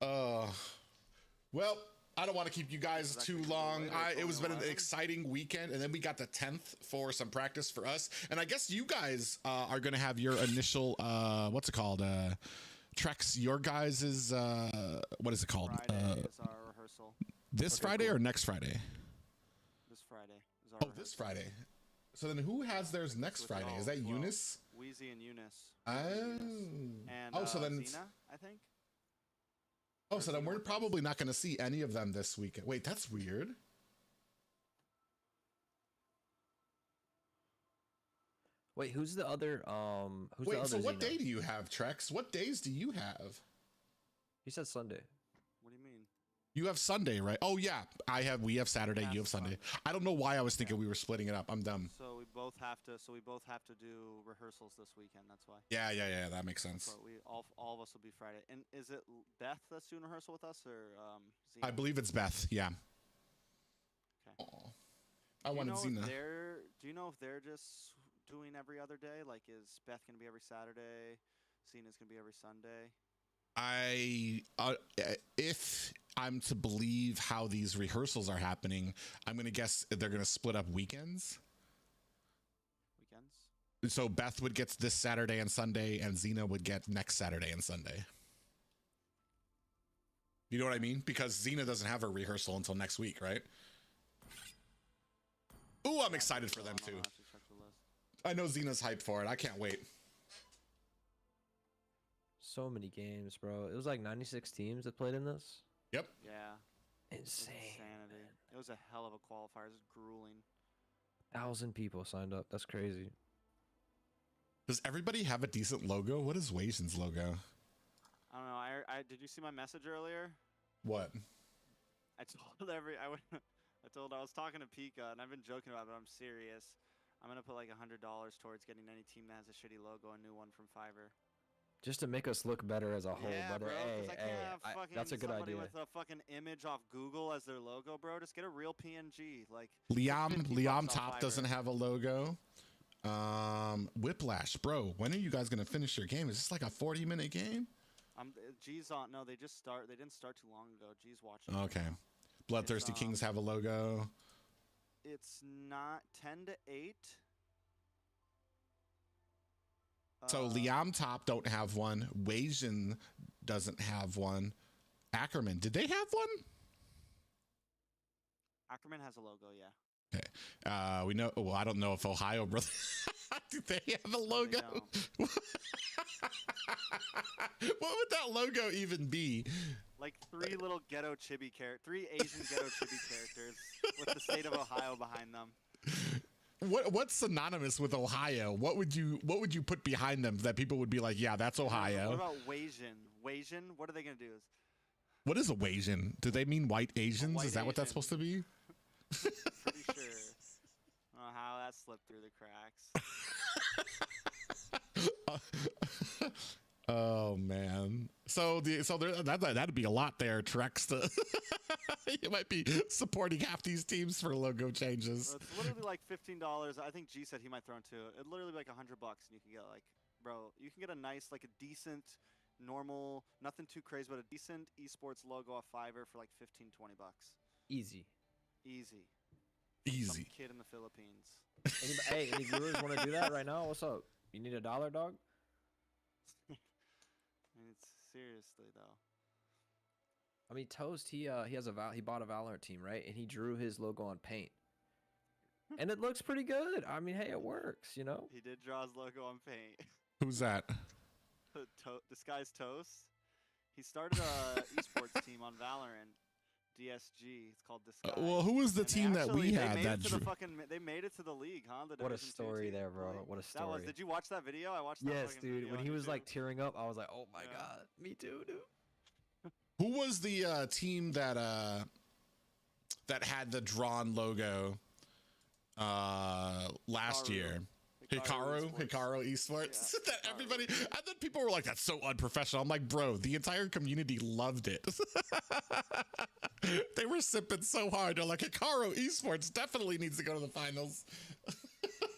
Well, I don't want to keep you guys too long. It was been an exciting weekend, and then we got the 10th for some practice for us. And I guess you guys are going to have your initial, what's it called? Trex, your guys' is, what is it called? Friday is our rehearsal. This Friday or next Friday? This Friday is our rehearsal. This Friday. So then who has theirs next Friday? Is that Eunice? Wheezy and Eunice. And so then Zena, I think. Oh, so then we're probably not going to see any of them this weekend. Wait, that's weird. Wait, who's the other? So what day do you have, Trex? What days do you have? He said Sunday. What do you mean? You have Sunday, right? Oh yeah, we have Saturday. You have Sunday. I don't know why I was thinking we were splitting it up. I'm dumb. So we both have to do rehearsals this weekend. That's why. Yeah. That makes sense. So all of us will be Friday. And is it Beth that's doing rehearsal with us, or Zena? I believe it's Beth. Yeah. Okay. Aww. I wanted Zena. Do you know if they're just doing every other day? Like, is Beth gonna be every Saturday? Zena's gonna be every Sunday? If I'm to believe how these rehearsals are happening, I'm going to guess they're going to split up weekends. Weekends? So Beth would get this Saturday and Sunday, and Xena would get next Saturday and Sunday. You know what I mean? Because Xena doesn't have her rehearsal until next week, right? Ooh, I'm excited for them too. I know Xena's hyped for it. I can't wait. So many games, bro. It was like 96 teams that played in this. Yep. Yeah. Insane. Insanity. It was a hell of a qualifier. It was grueling. 1,000 people signed up. That's crazy. Does everybody have a decent logo? What is Weijin's logo? I don't know. I did you see my message earlier? What? I told I was talking to Pika, and I've been joking about it, but I'm serious. I'm gonna put like $100 towards getting any team that has a shitty logo a new one from Fiverr. Just to make us look better as a whole. Yeah, but bro, hey, I can't have fucking that's a good somebody idea. with a fucking image off Google as their logo, bro. Just get a real PNG. Like Liam Top doesn't have a logo. Whiplash, bro. When are you guys gonna finish your game? Is this like a 40-minute game? G's on. No, they didn't start too long ago. G's watching. Okay. Bloodthirsty Kings have a logo. It's not 10 to 8. So Liam Top don't have one. Weijin doesn't have one. Ackerman, did they have one? Ackerman has a logo, yeah. Okay. We know. Well, I don't know if Ohio brother. Do they have a logo? What would that logo even be? Like 3 little ghetto chibi characters, 3 Asian ghetto chibi characters with the state of Ohio behind them. What's synonymous with Ohio? What would you put behind them that people would be like, yeah, that's Ohio? What about Wasian? Wasian? What are they gonna do? What is a Wasian? Do they mean white Asians? White Is that what that's Asian. supposed to be? Pretty sure. I don't know how that slipped through the cracks. Oh man. So that'd be a lot there, Trex. You might be supporting half these teams for logo changes. So it's literally like $15. I think G said he might throw into it. It'd literally be like $100, and you can get like, bro, you can get a nice, like a decent, normal, nothing too crazy, but a decent esports logo off Fiverr for like 15, 20 bucks. Easy. Easy. Easy. Some kid in the Philippines. Hey, any viewers want to do that right now? What's up? You need $1, dog? I mean, it's seriously though. I mean, Toast, he bought a Valorant team, right? And he drew his logo on paint. And it looks pretty good. I mean, hey, it works, you know? He did draw his logo on paint. Who's that? This guy's Toast. He started a esports team on Valorant. DSG. It's called Disguise. Well, who was the team that we had that drew? drew? They made it to the league, huh? The What a Division 2 story team. there, bro. What a story. Did you watch that video? I watched that Yes, fucking dude. video When on he was YouTube. like tearing up, I was like, oh my God. Me too, dude. Who was the team that had the drawn logo last year? Hikaru Esports. Yeah, That everybody, and then people were like, "That's so unprofessional." I'm like, "Bro, the entire community loved it." They were sipping so hard. They're like, "Hikaru Esports definitely needs to go to the finals."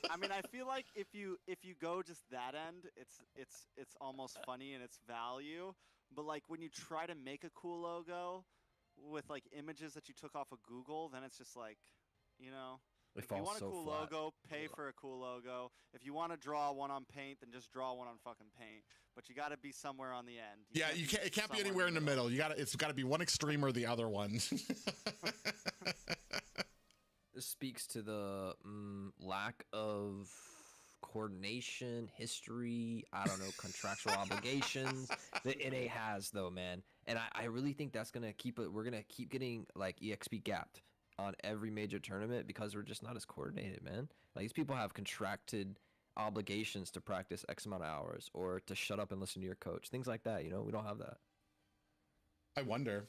I mean, I feel like if you go just that end, it's almost funny in its value. But like when you try to make a cool logo with like images that you took off of Google, then it's just like, you know. It If you falls want a so cool flat. logo, pay for a cool logo. If you want to draw one on paint, then just draw one on fucking paint. But you got to be somewhere on the end. Yeah, you can't. It can't be anywhere in the middle. It's got to be one extreme or the other one. This speaks to the lack of coordination, history, I don't know, contractual obligations that NA has, though, man. And I really think that's going to keep it. We're going to keep getting like EXP gapped on every major tournament because we're just not as coordinated, man. Like these people have contracted obligations to practice X amount of hours or to shut up and listen to your coach, things like that. You know, we don't have that. I wonder.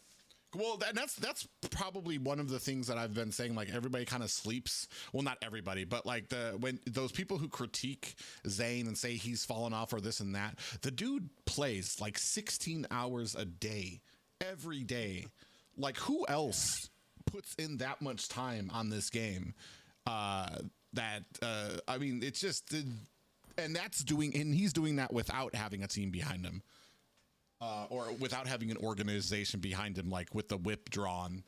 Well, that's probably one of the things that I've been saying. Like everybody kind of sleeps. Well, not everybody, but like when those people who critique Zayn and say he's fallen off or this and that, the dude plays like 16 hours a day, every day. Like who else puts in that much time on this game? I mean, it's just, and he's doing that without having a team behind him. Or without having an organization behind him, like with the whip drawn.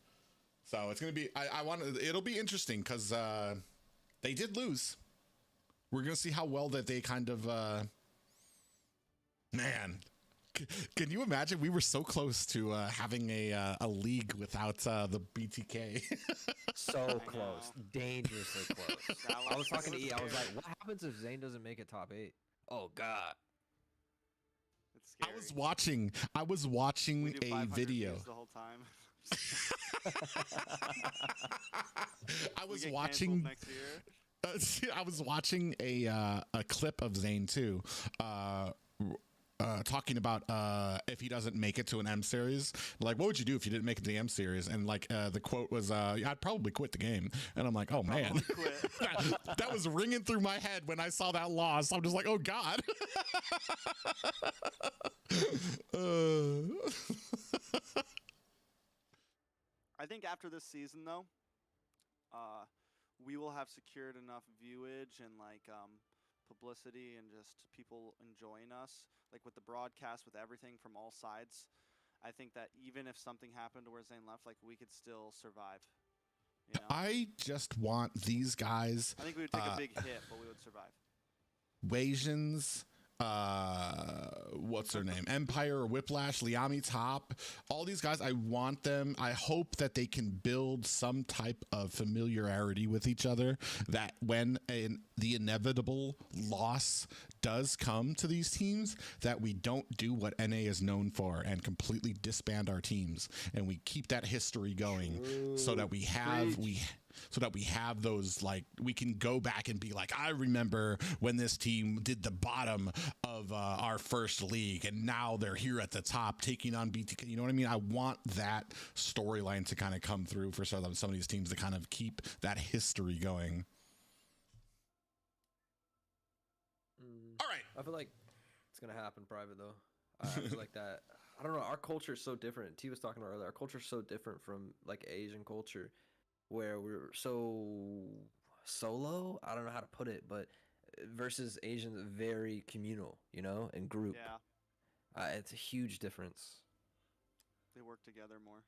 So it's going to be, it'll be interesting because they did lose. We're going to see how well that they kind of, man, can you imagine? We were so close to having a league without the BTK. So close, dangerously close. I was talking to E. I was like, what happens if Zayn doesn't make it top 8? Oh, God. It's scary. I was watching We do a 500 video. views the whole time. I was We get watching. canceled next year. I was watching a clip of Zayn too, talking about if he doesn't make it to an M series, like what would you do if you didn't make it to the M series? And like the quote was, "I'd probably quit the game." And I'm like, "Oh man," that was ringing through my head when I saw that loss. I'm just like, "Oh God." I think after this season, though, we will have secured enough viewage and like publicity and just people enjoying us, like with the broadcast, with everything from all sides. I think that even if something happened to where Zayn left, like we could still survive. You know? I just want these guys. I think we would take a big hit, but we would survive. Wasians, what's her name? Empire, Whiplash, Liami Top, all these guys, I want them. I hope that they can build some type of familiarity with each other, that when the inevitable loss does come to these teams, that we don't do what NA is known for and completely disband our teams, and we keep that history going. So that we have those, like, we can go back and be like, I remember when this team did the bottom of our first league and now they're here at the top taking on BTK. You know what I mean? I want that storyline to kind of come through for some of these teams to kind of keep that history going. All right. I feel like it's gonna happen private though. I feel like that. I don't know. Our culture is so different. T was talking about earlier. Our culture is so different from like Asian culture, where we're so solo. I don't know how to put it, but versus Asians, very communal, you know, and group. Yeah. It's a huge difference. They work together more.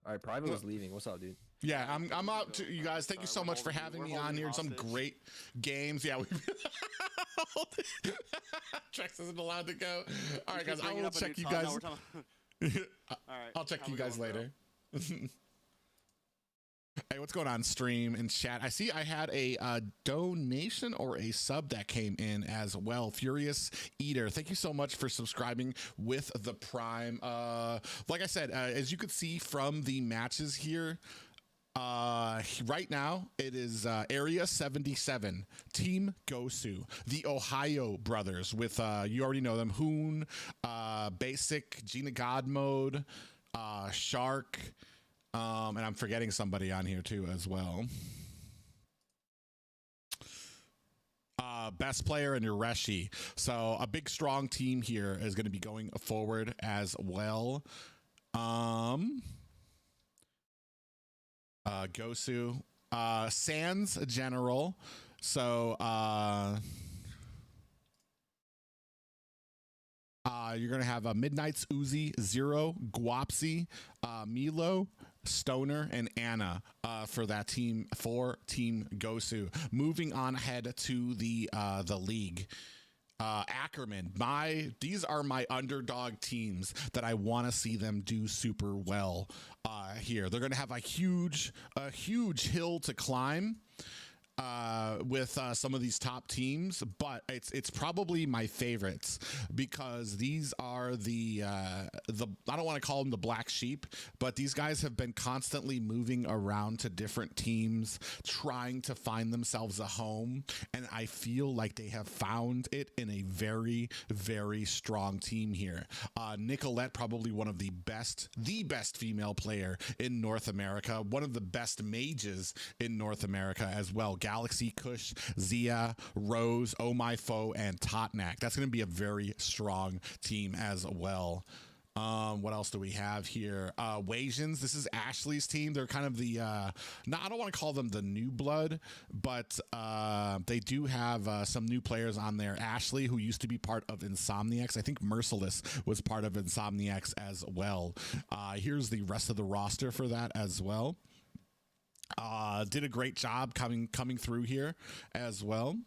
All right, Private was leaving. What's up, dude? Yeah, I'm out to you guys. Thank you so much for having me on here. Some great games. Yeah, Trex isn't allowed to go. All right, guys, I will check you guys. I'll check you guys later. Hey, what's going on, stream and chat? I see I had a donation or a sub that came in as well. Furious Eater, thank you so much for subscribing with the Prime. Like I said, as you could see from the matches here, right now it is Area 77, Team Gosu, the Ohio brothers with, you already know them, Hoon, Basic, Gina God Mode, Shark, and I'm forgetting somebody on here too as well. Best player and Ureshi. So a big strong team here is going to be going forward as well. Gosu, Sans General. So you're going to have Midnight's Uzi, Zero, Guapsi, Milo, Stoner, and Anna for that team, for Team Gosu. Moving on ahead to the league. Ackerman, these are my underdog teams that I want to see them do super well here. They're going to have a huge hill to climb with some of these top teams, but it's probably my favorites because these are the I don't want to call them the black sheep, but these guys have been constantly moving around to different teams trying to find themselves a home, and I feel like they have found it in a very, very strong team here. Nicolette, probably one of the best female player in North America, one of the best mages in North America as well. Galaxy, Kush, Zia, Rose, Oh My Foe, and Totnak. That's going to be a very strong team as well. What else do we have here? Wasians, this is Ashley's team. They're kind of the, I don't want to call them the new blood, but they do have some new players on there. Ashley, who used to be part of Insomniacs. I think Merciless was part of Insomniacs as well. Here's the rest of the roster for that as well. Did a great job coming through here as well.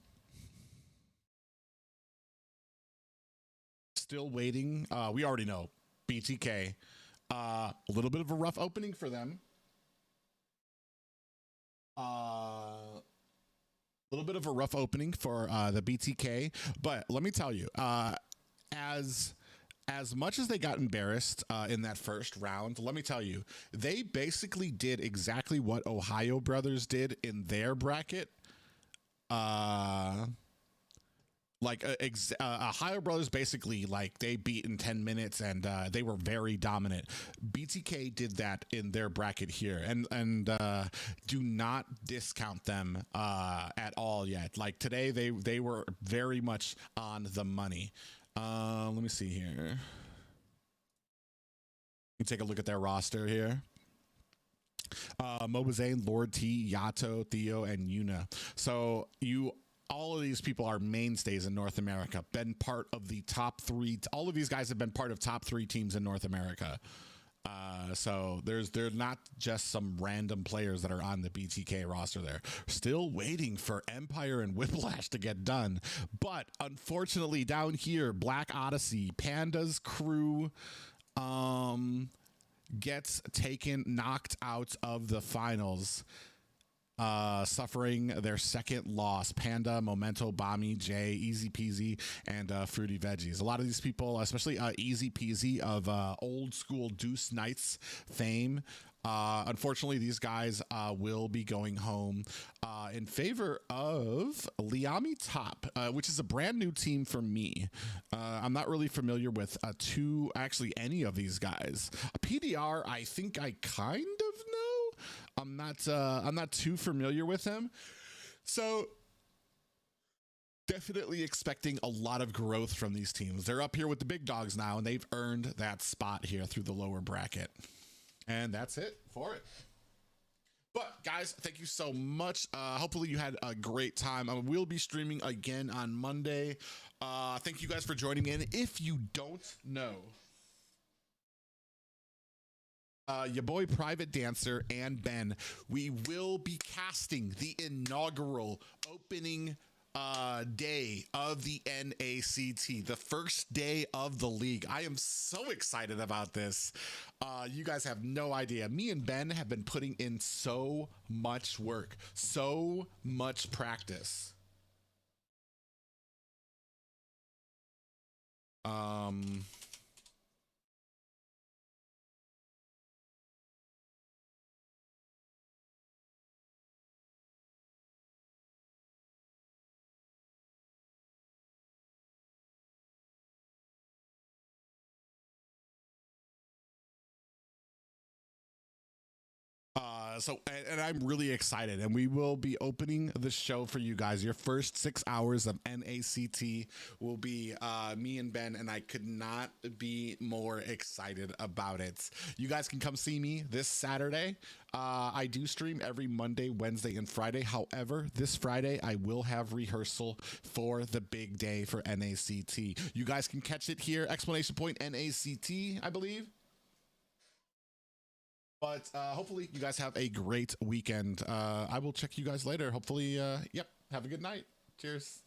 Still waiting. We already know BTK. A little bit of a rough opening for them. A little bit of a rough opening for the BTK, but let me tell you, as much as they got embarrassed in that first round, let me tell you, they basically did exactly what Ohio Brothers did in their bracket. Ohio Brothers basically, like, they beat in 10 minutes and they were very dominant. BTK did that in their bracket here, and do not discount them at all yet. Like, today they were very much on the money. Let me see here. You can take a look at their roster here. Mobazane, Lord T, Yato, Theo, and Yuna. So all of these people are mainstays in North America, been part of the top three. All of these guys have been part of top 3 teams in North America. So they're not just some random players that are on the BTK roster there. Still waiting for Empire and Whiplash to get done. But unfortunately down here, Black Odyssey, Panda's crew gets knocked out of the finals. Suffering their second loss. Panda, Momento, Bami, Jay, Easy Peasy, and Fruity Veggies. A lot of these people, especially Easy Peasy of old school Deuce Knights fame, unfortunately, these guys will be going home in favor of Liami Top, which is a brand new team for me. I'm not really familiar with any of these guys. PDR, I think I kind of know. I'm not too familiar with him. So definitely expecting a lot of growth from these teams. They're up here with the big dogs now, and they've earned that spot here through the lower bracket. And that's it for it. But guys, thank you so much. Hopefully you had a great time. I will be streaming again on Monday. Thank you guys for joining in. If you don't know, your boy Private Dancer and Ben, we will be casting the inaugural opening day of the NACT, the first day of the league. I am so excited about this. You guys have no idea. Me and Ben have been putting in so much work, so much practice. And I'm really excited, and we will be opening the show for you guys. Your first 6 hours of NACT will be me and Ben, and I could not be more excited about it. You guys can come see me this Saturday. I do stream every Monday, Wednesday, and Friday. However, this Friday I will have rehearsal for the big day for NACT. You guys can catch it here, exclamation point NACT, I believe. But hopefully you guys have a great weekend. I will check you guys later. Hopefully, yep, have a good night. Cheers.